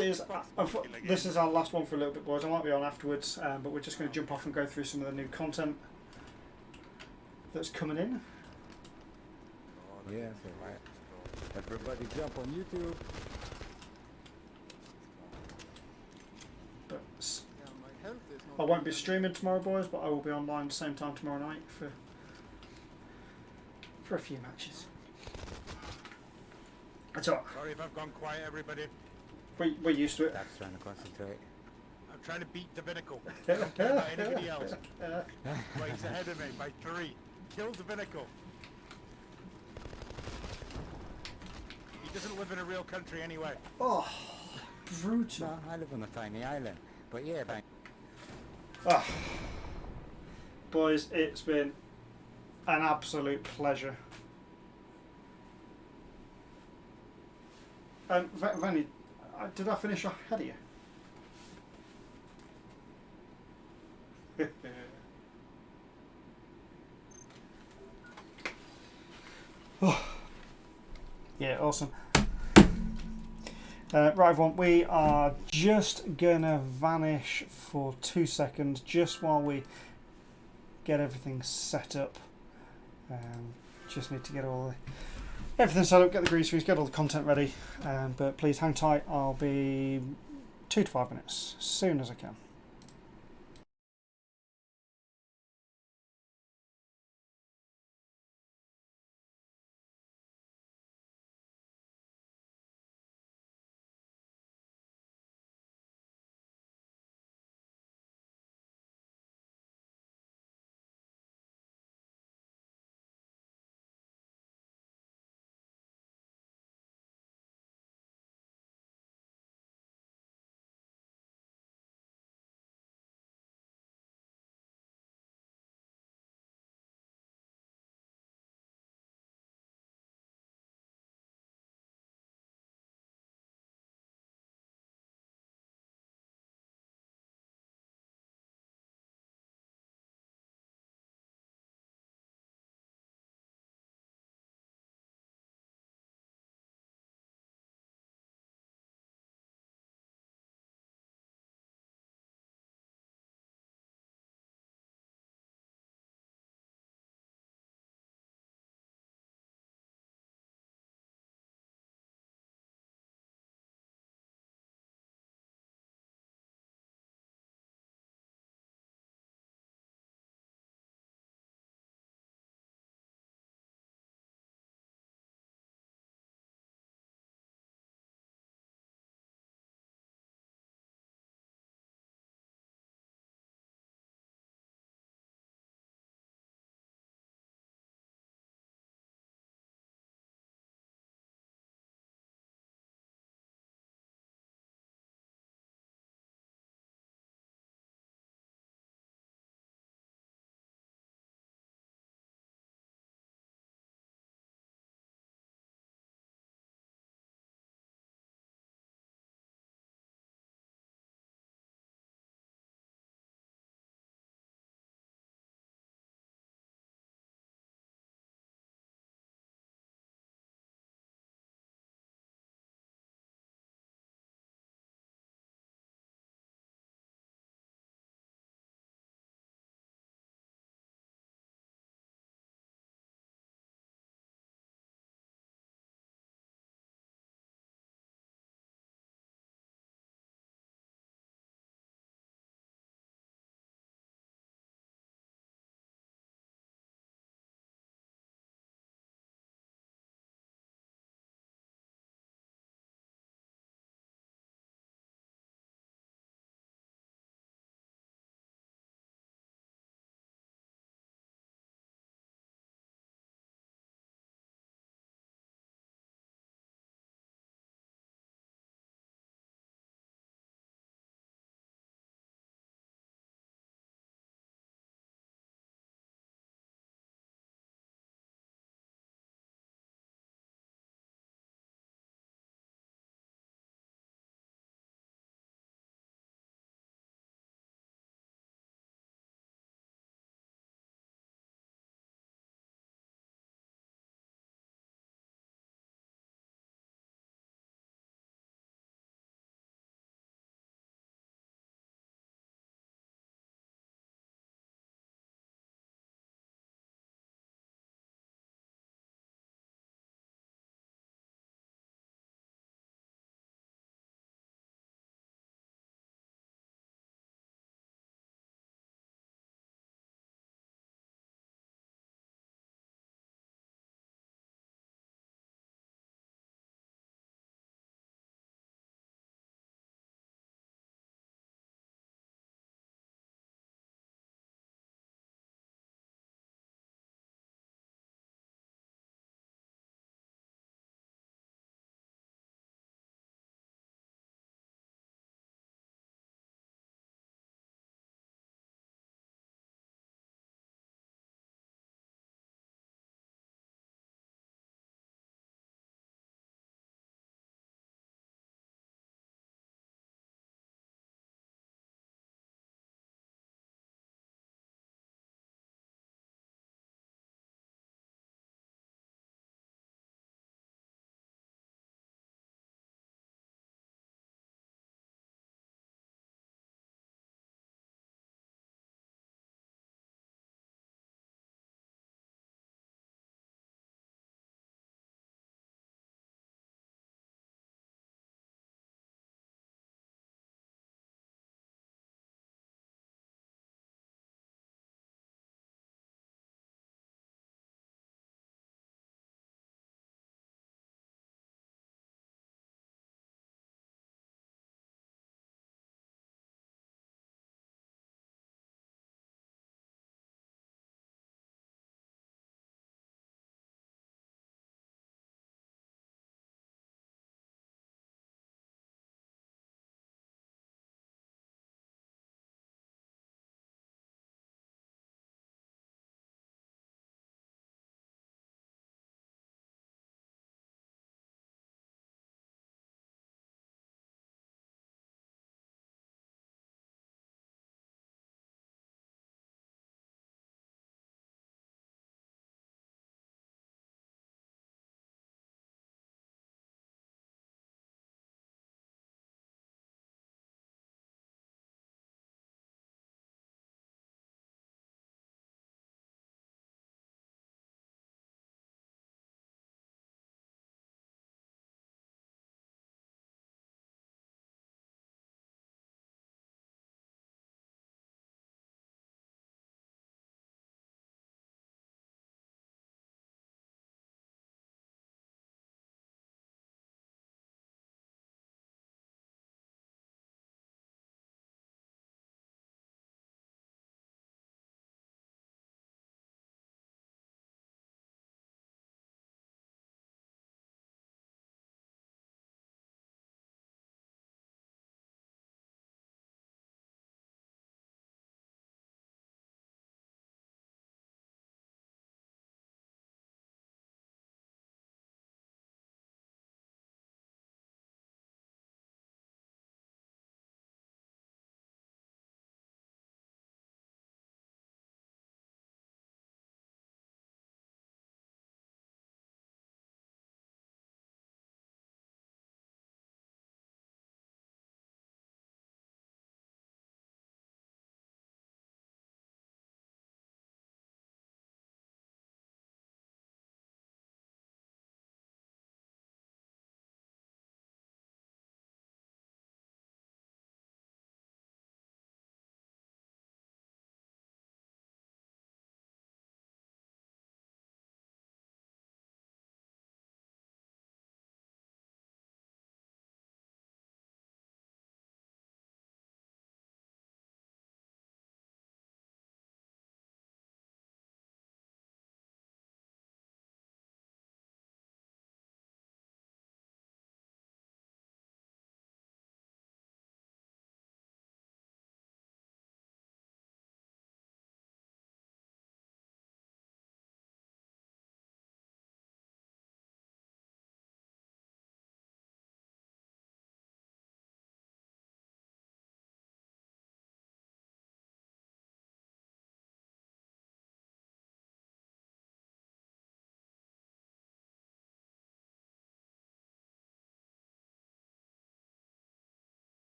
is our last one for a little bit, boys. I might be on afterwards, but we're just going to jump off and go through some of the new content that's coming in. Yeah, so right. Everybody jump on YouTube. But Yeah, my health is not I won't be streaming tomorrow, boys, but I will be online same time tomorrow night for a few matches. That's all right. Sorry if I've gone quiet, everybody. We're used to it. That's trying to concentrate. I'm trying to beat Davinical. I don't care about anybody else. Well, he's ahead of me by 3. Kill Davinical. He doesn't live in a real country anyway. Oh, brutal. No, I live on a tiny island. But yeah, thank Ah. Boys, it's been an absolute pleasure. Vanny, did I finish ahead of you? Oh. Yeah, awesome. Right, everyone, we are just gonna vanish for 2 seconds just while we get everything set up. Just need to get everything set up, get the green screens, get all the content ready. But please hang tight, I'll be 2 to 5 minutes, as soon as I can.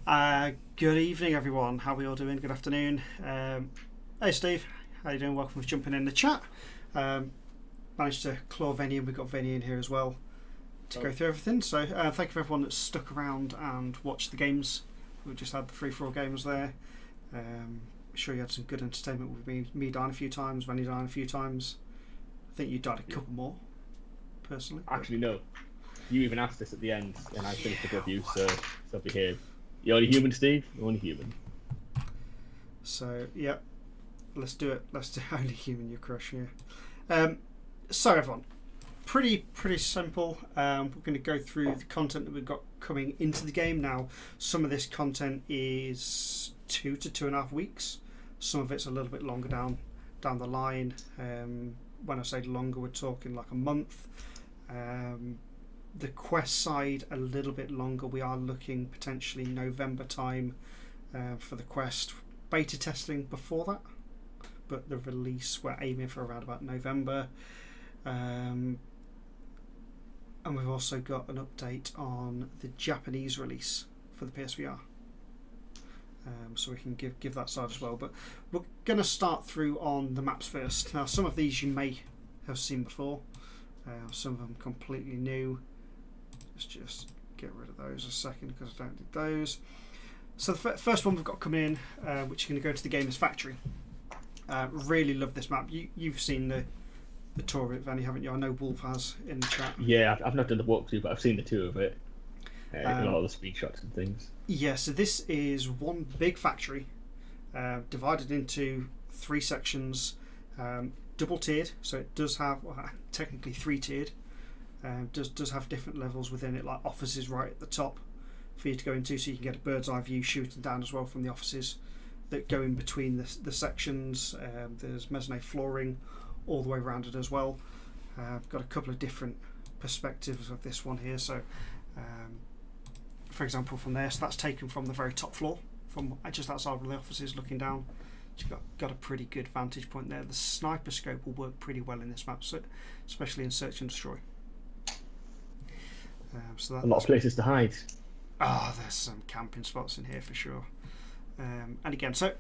Good evening, everyone. How are we all doing? Good afternoon. Hey, Steve. How you doing? Welcome for jumping in the chat. Managed to claw Venny, and we've got Venny in here as well to go through everything. So thank you for everyone that's stuck around and watched the games. We just had the free-for-all games there. Sure you had some good entertainment with me dying a few times, Venny dying a few times. I think you died a couple more, personally. Actually, no. You even asked this at the end, and I finished above you, so I'll be here. You're only human, Steve. You're only human. So, yeah. Let's do it. Let's do only human, you crush, yeah. So, everyone. Pretty simple. We're going to go through the content that we've got coming into the game. Now, some of this content is 2 to 2.5 weeks. Some of it's a little bit longer down the line. When I say longer, we're talking like a month. The quest side a little bit longer. We are looking potentially November time for the quest. Beta testing before that, but the release we're aiming for around about November. And we've also got an update on the Japanese release for the PSVR. So we can give that side as well. But we're going to start through on the maps first. Now, some of these you may have seen before. Some of them completely new. Let's just get rid of those a second because I don't need those. So the first one we've got coming in, which is going to go to the Gamers Factory. Really love this map. You've seen the tour of it, Vanny, haven't you? I know Wolf has in the chat. Yeah, I've not done the walkthrough, but I've seen the tour of it. A lot of the screenshots and things. Yeah, so this is one big factory, divided into 3 sections, double tiered. So it does have technically 3-tiered. Does have different levels within it, like offices right at the top for you to go into, so you can get a bird's eye view shooting down as well from the offices that go in between the sections. There's mezzanine flooring all the way around it as well. Got a couple of different perspectives of this one here. So, for example, from there, so that's taken from the very top floor, from just outside of the offices, looking down. You've got a pretty good vantage point there. The sniper scope will work pretty well in this map, so especially in search and destroy. So A lot of places to hide. There's some camping spots in here for sure. And again, so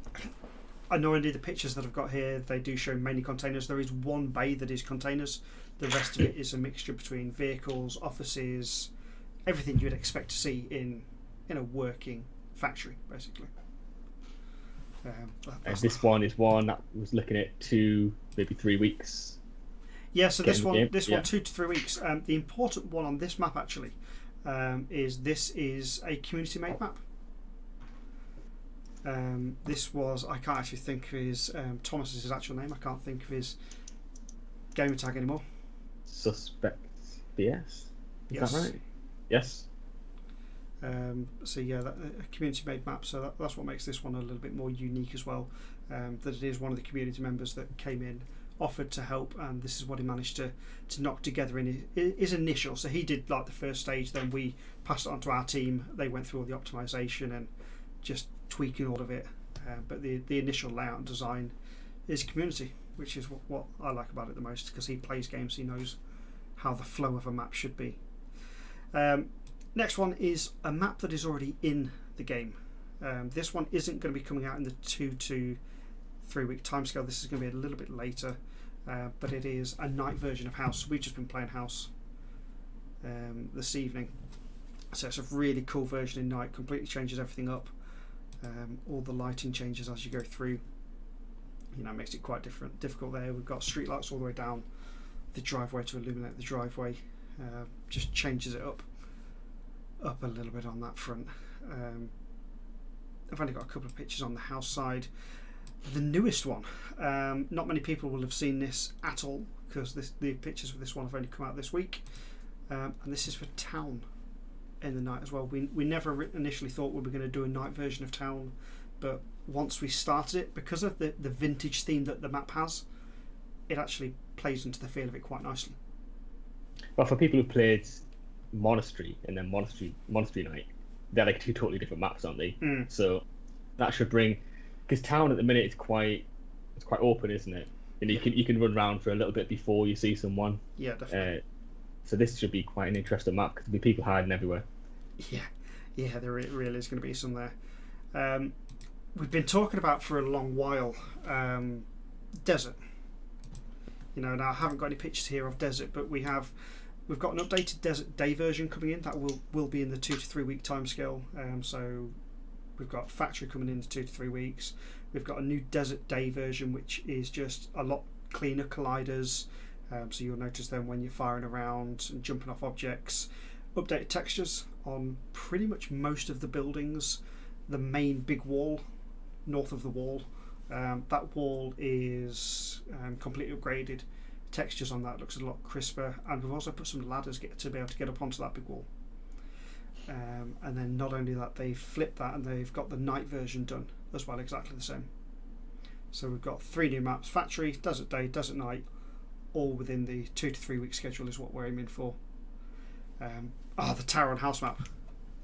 I know only the pictures that I've got here, they do show mainly containers. There is one bay that is containers. The rest of it is a mixture between vehicles, offices, everything you'd expect to see in a working factory, basically. This one is one that was looking at 2, maybe 3 weeks. Yeah, so this one, 2 to 3 weeks. The important one on this map actually is this is a community-made map. This was, I can't actually think of his Thomas's actual name. I can't think of his gamer tag anymore. Suspect BS. Yes. Is that right? Yes. So yeah, a community-made map. So that's what makes this one a little bit more unique as well. That it is one of the community members that came in, offered to help, and this is what he managed to knock together in his initial. So he did like the first stage, then we passed it on to our team. They went through all the optimization and just tweaking all of it. But the initial layout and design is community, which is what I like about it the most, because he plays games, he knows how the flow of a map should be. Next one is a map that is already in the game. This one isn't going to be coming out in the 2 to 3 week timescale. This is going to be a little bit later, but it is a night version of House. We've just been playing House this evening, so it's a really cool version in night. Completely changes everything up. All the lighting changes as you go through. Makes it quite difficult there. We've got street lights all the way down the driveway to illuminate the driveway. Just changes it up a little bit on that front. I've only got a couple of pictures on the house side. The newest one, not many people will have seen this at all, because the pictures for this one have only come out this week, and this is for Town in the night as well. We never initially thought we were going to do a night version of Town, but once we started it, because of the vintage theme that the map has, it actually plays into the feel of it quite nicely. Well, for people who played Monastery and then Monastery Night, they're like 2 totally different maps, aren't they? So that should bring, because Town at the minute is quite open, isn't it? And you can run around for a little bit before you see someone. Yeah, definitely. So this should be quite an interesting map, because there'll be people hiding everywhere. Yeah, there really is going to be some there. We've been talking about for a long while desert. You know, now I haven't got any pictures here of desert, but we've got an updated desert day version coming in that will be in the 2 to 3 week timescale. So we've got factory coming in 2 to 3 weeks. We've got a new desert day version, which is just a lot cleaner colliders. So you'll notice them when you're firing around and jumping off objects. Updated textures on pretty much most of the buildings. The main big wall north of the wall, that wall is completely upgraded. Textures on that looks a lot crisper, and we've also put some ladders to be able to get up onto that big wall. And then not only that, they've flipped that and they've got the night version done as well, exactly the same. So we've got 3 new maps: factory, desert day, desert night, all within the 2 to 3 week schedule is what we're aiming for. The tower and house map,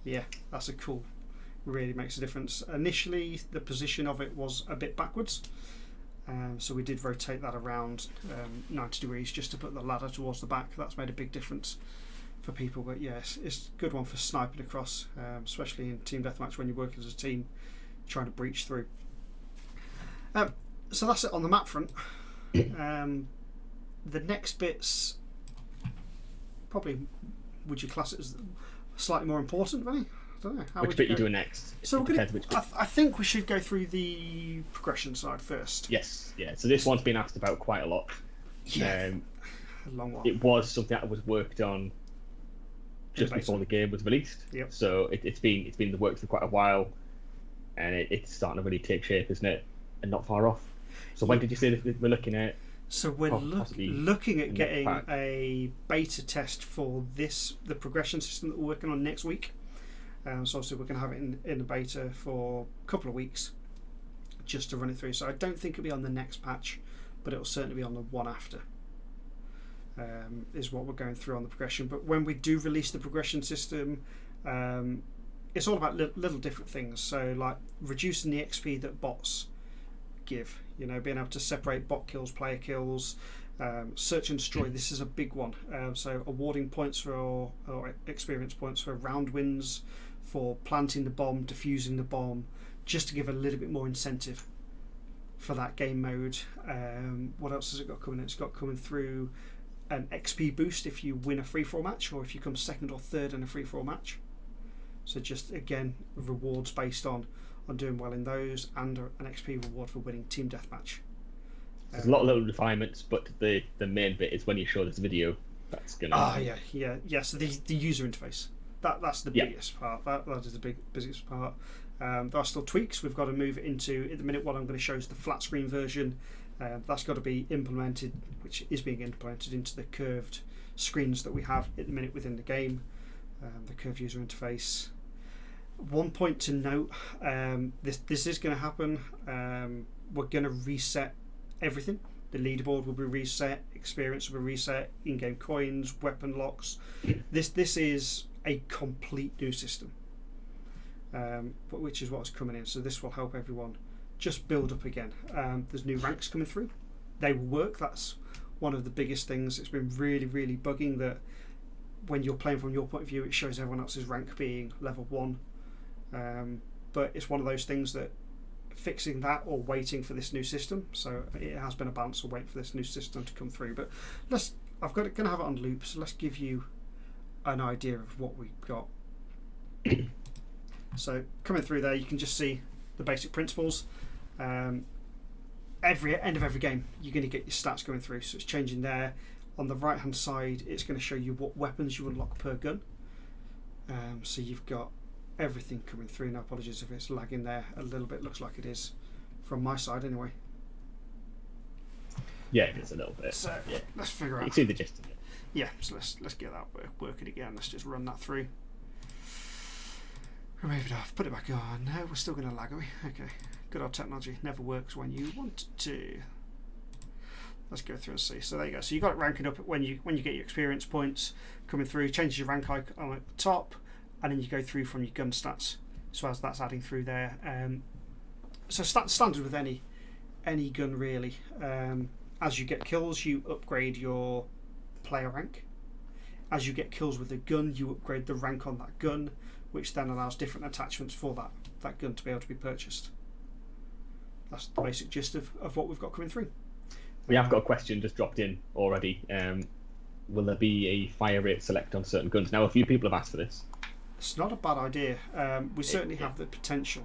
yeah, that's a cool, really makes a difference. Initially the position of it was a bit backwards, so we did rotate that around 90 degrees just to put the ladder towards the back. That's made a big difference for people, but yes, it's a good one for sniping across, especially in team deathmatch when you're working as a team trying to breach through. So that's it on the map front. The next bits, probably, would you class it as slightly more important, Vinny? I don't know. Which bit you doing next? So I think we should go through the progression side first. Yes, yeah. So this one's been asked about quite a lot. Yeah, a long one. It was something that was worked on just before the game was released. Yep. So it's been in the works for quite a while, and it's starting to really take shape, isn't it? And not far off. So when did you say that we're looking at? So we're looking at getting a beta test for the progression system that we're working on next week. So obviously we're going to have it in the beta for a couple of weeks just to run it through. So I don't think it'll be on the next patch, but it'll certainly be on the one after, is what we're going through on the progression. But when we do release the progression system, it's all about little different things. So like reducing the XP that bots give, you know, being able to separate bot kills, player kills, search and destroy. This is a big one. So awarding points or experience points for round wins, for planting the bomb, defusing the bomb, just to give a little bit more incentive for that game mode. What else has it got coming in? It's got coming through an XP boost if you win a free-for-all match, or if you come second or third in a free-for-all match. So just again, rewards based on doing well in those, and an XP reward for winning team deathmatch. There's a lot of little refinements, but the main bit is when you show this video. That's gonna. So the user interface. That's the biggest part. That is the biggest part. There are still tweaks. We've got to move it into. At the minute, what I'm going to show is the flat screen version. That's got to be implemented, which is being implemented into the curved screens that we have at the minute within the game. The curved user interface. One point to note: this is going to happen. We're going to reset everything. The leaderboard will be reset, experience will be reset, in-game coins, weapon locks. This is a complete new system, which is what's coming in. So this will help everyone just build up again. There's new ranks coming through. They will work. That's one of the biggest things. It's been really, really bugging that when you're playing from your point of view, it shows everyone else's rank being level 1. But it's one of those things that fixing that or waiting for this new system. So it has been a balance of waiting for this new system to come through. But going to have it on loop. So let's give you an idea of what we've got. So coming through there, you can just see the basic principles. Every end of every game, you're going to get your stats going through. So it's changing there. On the right hand side, it's going to show you what weapons you unlock per gun. So you've got everything coming through. Now apologies if it's lagging there a little bit. Looks like it is from my side anyway. Yeah, it is a little bit. So yeah, let's figure out. You see the gist of it. Yeah, so let's get that working again. Let's just run that through. Remove it off. Put it back on. No, we're still going to lag, are we? Okay. Good old technology never works when you want it to. Let's go through and see. So there you go. So you got it ranking up when you get your experience points coming through. Changes your rank icon at the top, and then you go through from your gun stats. So as that's adding through there. So standard with any gun really. As you get kills, you upgrade your player rank. As you get kills with a gun, you upgrade the rank on that gun. which then allows different attachments for that gun to be able to be purchased. That's the basic gist of what we've got coming through. We have got a question just dropped in already. Will there be a fire rate select on certain guns? Now, a few people have asked for this. It's not a bad idea. We certainly have the potential.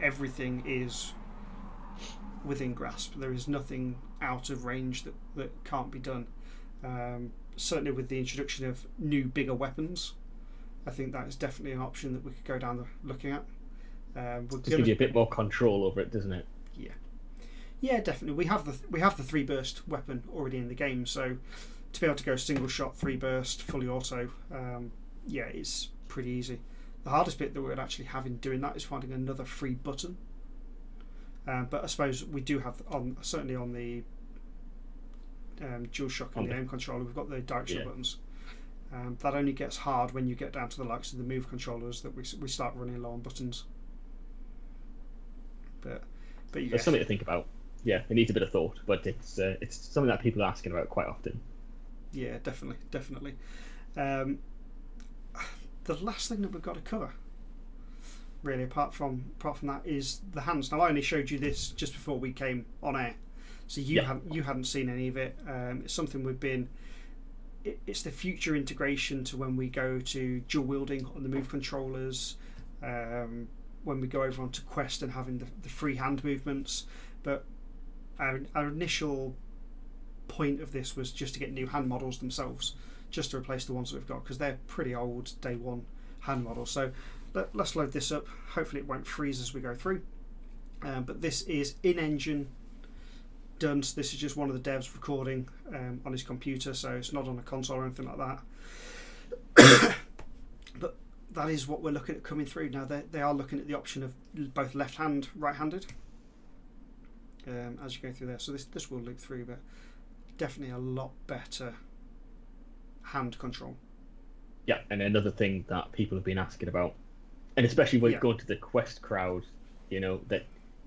Everything is within grasp. There is nothing out of range that can't be done. Certainly with the introduction of new, bigger weapons, I think that is definitely an option that we could go down looking at. Just give you a bit more control over it, doesn't it? Yeah, definitely. We have the 3-burst weapon already in the game, so to be able to go single shot, 3-burst, fully auto, it's pretty easy. The hardest bit that we're actually having doing that is finding another free button. But I suppose we do have certainly on the DualShock and the aim controller, we've got the directional buttons. That only gets hard when you get down to the likes of the move controllers that we start running low on buttons. But It's something to think about. Yeah, it needs a bit of thought, but it's something that people are asking about quite often. Yeah, definitely. The last thing that we've got to cover, really, apart from that, is the hands. Now, I only showed you this just before we came on air, so you hadn't seen any of it. It's something we've been. It's the future integration to when we go to dual wielding on the move controllers, when we go over onto Quest and having the free hand movements. But our initial point of this was just to get new hand models themselves, just to replace the ones that we've got, because they're pretty old day one hand models. So let's load this up. Hopefully it won't freeze as we go through. But this is in-engine done. So this is just one of the devs recording on his computer, so it's not on a console or anything like that. But that is what we're looking at coming through. Now they are looking at the option of both left-hand, right-handed as you go through there. So this will loop through, but definitely a lot better hand control. Yeah, and another thing that people have been asking about, and especially when you go to the Quest crowd, that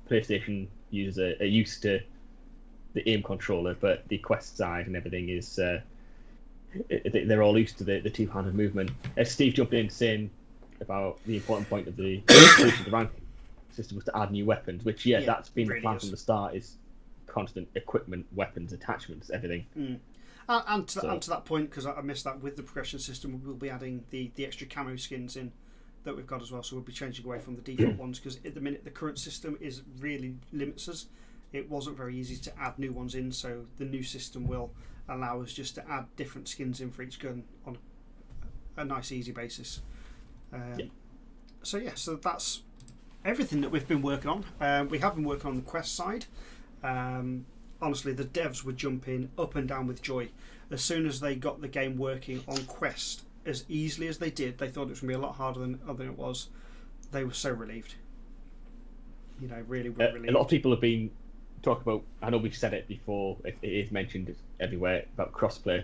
PlayStation users are used to the aim controller, but the Quest side and everything is they're all used to the two-handed movement. Steve jumped in saying about the important point of the rank system was to add new weapons, which that's been the plan from the start, is constant equipment, weapons, attachments, everything. And to that point, because I missed that, with the progression system, we'll be adding the extra camo skins in that we've got as well. So we'll be changing away from the default ones, because at the minute the current system is really limits us. It wasn't very easy to add new ones in, so the new system will allow us just to add different skins in for each gun on a nice easy basis. So that's everything that we've been working on. We have been working on the Quest side. Honestly, the devs were jumping up and down with joy as soon as they got the game working on Quest as easily as they did. They thought it was going to be a lot harder than it was. They were so relieved. Really were relieved. A lot of people have been talking about, I know we've said it before, it is mentioned everywhere about crossplay,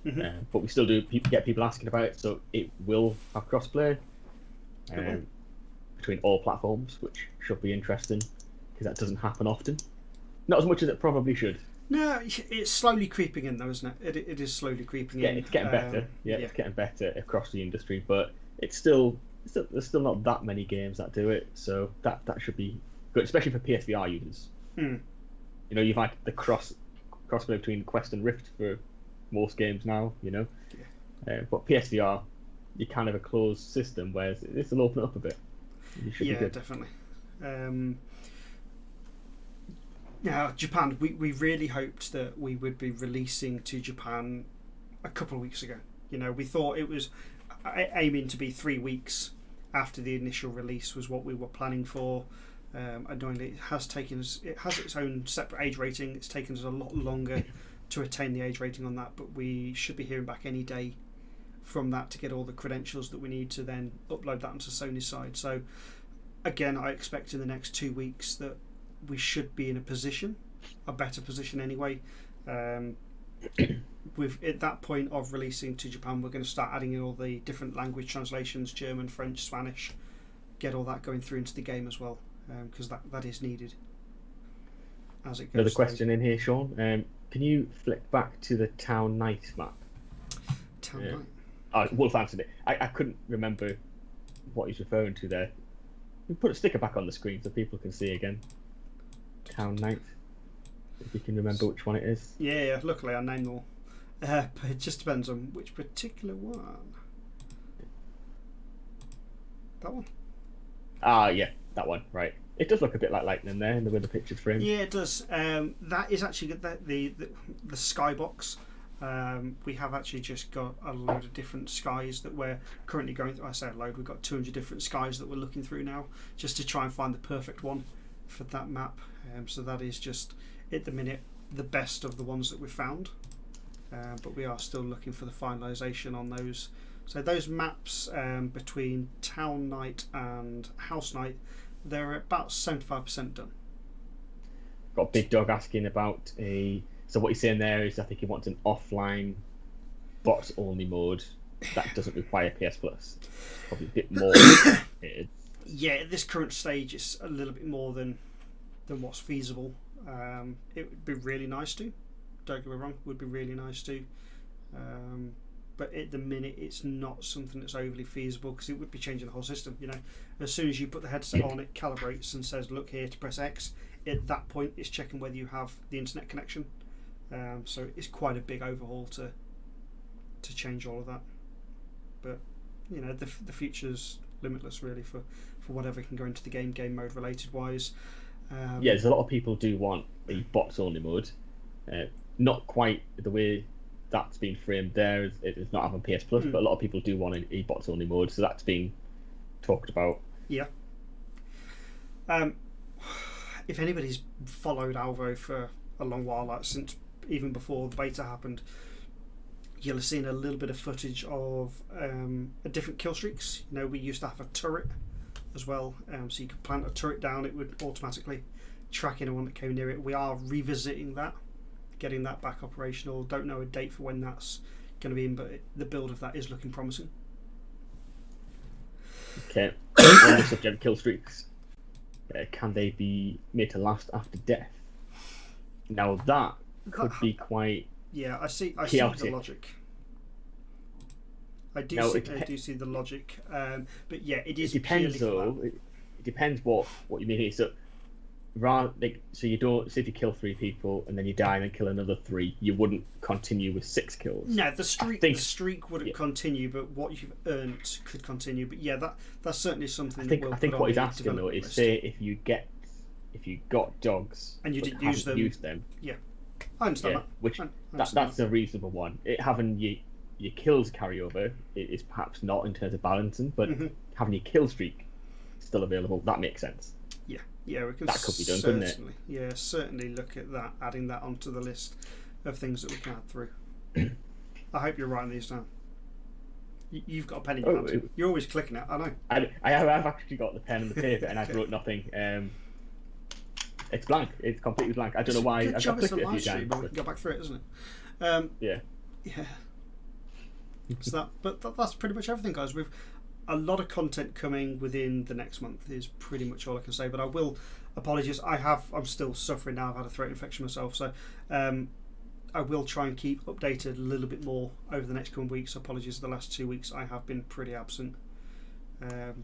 but we still do get people asking about it, so it will have crossplay between all platforms, which should be interesting, because that doesn't happen often. Not as much as it probably should. No, it's slowly creeping in, though, isn't it? It is slowly creeping in. It's getting better. It's getting better across the industry, but there's still not that many games that do it. So that should be good, especially for PSVR users. You've had the crossplay between Quest and Rift for most games now. But PSVR, you're kind of a closed system, whereas this will open it up a bit. You should be good. Definitely. Now, Japan, we really hoped that we would be releasing to Japan a couple of weeks ago. We thought it was aiming to be 3 weeks after the initial release was what we were planning for. Annoyingly, it has its own separate age rating. It's taken us a lot longer to attain the age rating on that, but we should be hearing back any day from that to get all the credentials that we need to then upload that onto Sony's side. So, again, I expect in the next 2 weeks that we should be in a better position anyway. At that point of releasing to Japan, we're going to start adding in all the different language translations, German, French, Spanish, get all that going through into the game as well, because that is needed as it goes. Another question in here, Sean. Can you flick back to the Town Night map? Town Night? Wolf answered it. I couldn't remember what he's referring to there. We put a sticker back on the screen so people can see again. Town Night. If you can remember which one it is. Yeah, luckily I named them all. But it just depends on which particular one. That one? Ah, yeah, that one, right. It does look a bit like lightning there in the way the picture's framed. Yeah, it does. That is actually the skybox. We have actually just got a load of different skies that we're currently going through. I say a load, we've got 200 different skies that we're looking through now, just to try and find the perfect one for that map. So that is just, at the minute, the best of the ones that we've found. But we are still looking for the finalisation on those. So those maps between Town Night and House Night, they're about 75% done. Got Big Dog asking about so what he's saying there is I think he wants an offline bots only mode that doesn't require PS Plus. Probably a bit more complicated. Yeah, at this current stage it's a little bit more than what's feasible. It would be really nice to, don't get me wrong, would be really nice to. But at the minute it's not something that's overly feasible because it would be changing the whole system. You know, as soon as you put the headset on, it calibrates and says look here to press X. At that point it's checking whether you have the internet connection. So it's quite a big overhaul to change all of that. But you know, the future's limitless really for whatever can go into the game mode related wise. Yeah, there's a lot of people do want a bots only mode. Not quite the way that's been framed there. It is not having PS Plus, but a lot of people do want a bots only mode, so that's been talked about. Yeah. If anybody's followed ALVO for a long while, like since even before the beta happened, you'll have seen a little bit of footage of different kill streaks. You know, we used to have a turret as well, so you could plant a turret down, it would automatically track anyone that came near it. We are revisiting that, getting that back operational. Don't know a date for when that's going to be in, but the build of that is looking promising. Okay, on the subject of kill streaks, can they be made to last after death? Now that could be quite I see the logic. I do see the logic, but yeah, it is. It depends though. It depends what you mean here. So, so you don't say if you kill 3 people and then you die and then kill another 3, you wouldn't continue with 6 kills. No, the streak wouldn't continue, but what you've earned could continue. But yeah, that's certainly something. I think what he's asking though is say if you got dogs and you didn't use them. Yeah, I understand that. Which that's a reasonable one. Having your kills carry over is perhaps not in terms of balancing, but having your kill streak still available, that makes sense. Yeah, we can. That could be done, couldn't it? Yeah, certainly look at that, adding that onto the list of things that we can add through. I hope you're writing these down. You've got a pen in your hand. You're always clicking it. I know. I have actually got the pen and the paper, and I've wrote nothing. It's blank. It's completely blank. I don't know why. Good job it's a few live stream, times, but we can go back through it, isn't it? Yeah. So that's pretty much everything, guys. We've a lot of content coming within the next month is pretty much all I can say. But I will apologies. I'm still suffering now. I've had a throat infection myself, so I will try and keep updated a little bit more over the next coming weeks. Apologies, the last 2 weeks I have been pretty absent.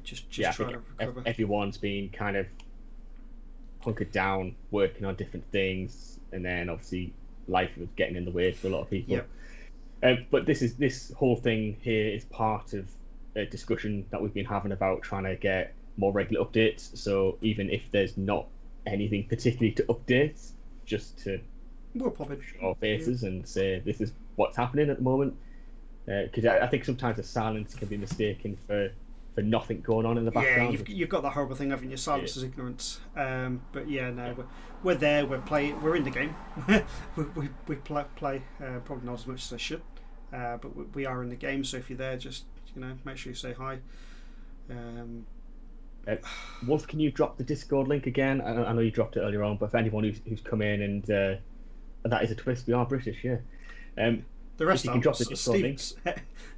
Just trying to recover. Everyone's been kind of hunkered down, working on different things, and then obviously life was getting in the way for a lot of people. Yep. But this whole thing here is part of a discussion that we've been having about trying to get more regular updates. So even if there's not anything particularly to update, just to we'll pop in show our faces and say this is what's happening at the moment. Because I think sometimes the silence can be mistaken for nothing going on in the background. Yeah, you've got that horrible thing, haven't you? Silence is ignorance. But yeah, no, we're there. We're in the game. we play probably not as much as I should, but we are in the game. So if you're there, just make sure you say hi. Wolf, can you drop the Discord link again? I know you dropped it earlier on, but for anyone who's come in and that is a twist, we are British, yeah. The rest you can drop the Discord link.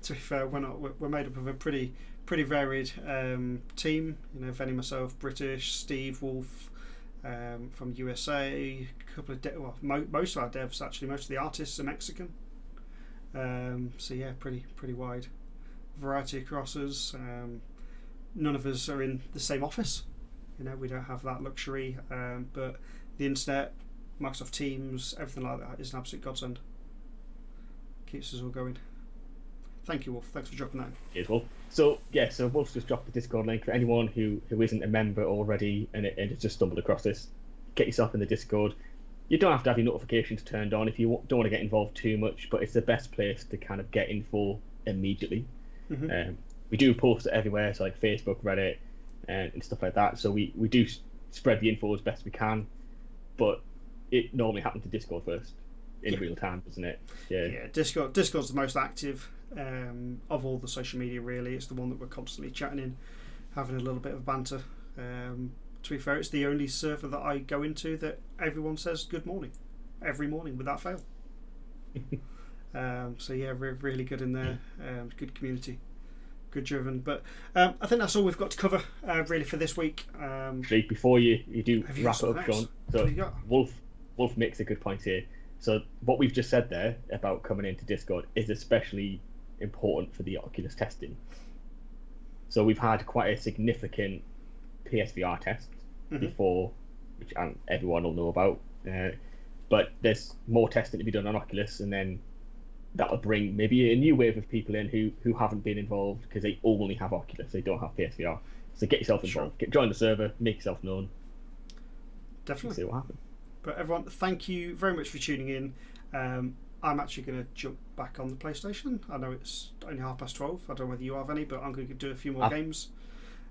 To be fair, we're made up of a pretty varied team. Venny, myself, British, Steve, Wolf from USA, a couple of most of our devs actually, most of the artists are Mexican. So yeah, pretty wide variety across us. none of us are in the same office. You know, we don't have that luxury. But the internet, Microsoft Teams, everything like that is an absolute godsend. Keeps us all going. Thank you, Wolf. Thanks for dropping that in. Cheers, Wolf. So Wolf's just dropped the Discord link for anyone who isn't a member already and has just stumbled across this. Get yourself in the Discord. You don't have to have your notifications turned on if you don't want to get involved too much, but it's the best place to kind of get info immediately. Mm-hmm. We do post it everywhere, so like Facebook, Reddit, and stuff like that. So we do spread the info as best we can, but it normally happens to Discord first in real time, doesn't it? Yeah. Discord's the most active of all the social media. Really, it's the one that we're constantly chatting in, having a little bit of banter. To be fair, it's the only server that I go into that everyone says good morning every morning without fail. So yeah, we're really good in there. Good community, good driven. But I think that's all we've got to cover really for this week. Actually, before you do Have you wrap got it up, something else? Sean. What So have you got? Wolf makes a good point here. So what we've just said there about coming into Discord is especially important for the Oculus testing. So we've had quite a significant PSVR test before, which everyone will know about. But there's more testing to be done on Oculus, and then that'll bring maybe a new wave of people in who haven't been involved because they only have Oculus, they don't have PSVR. So get yourself involved, join the server, make yourself known. Definitely. See what happens. But everyone, thank you very much for tuning in. I'm actually going to jump back on the PlayStation. I know it's only 12:30. I don't know whether you have any, but I'm going to do a few more games.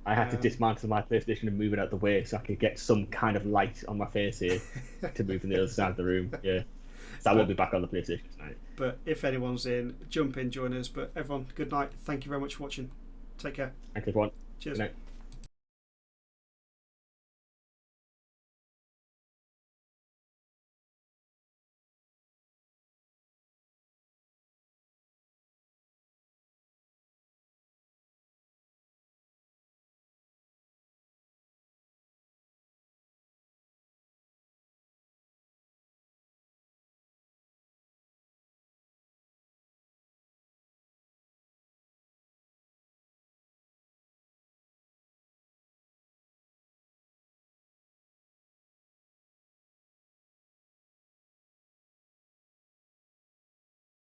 I had to dismantle my PlayStation and move it out the way so I could get some kind of light on my face here to move from the other side of the room. Yeah, so I won't be back on the PlayStation tonight. But if anyone's in, jump in, join us. But everyone, good night. Thank you very much for watching. Take care. Thanks everyone. Cheers. Good night.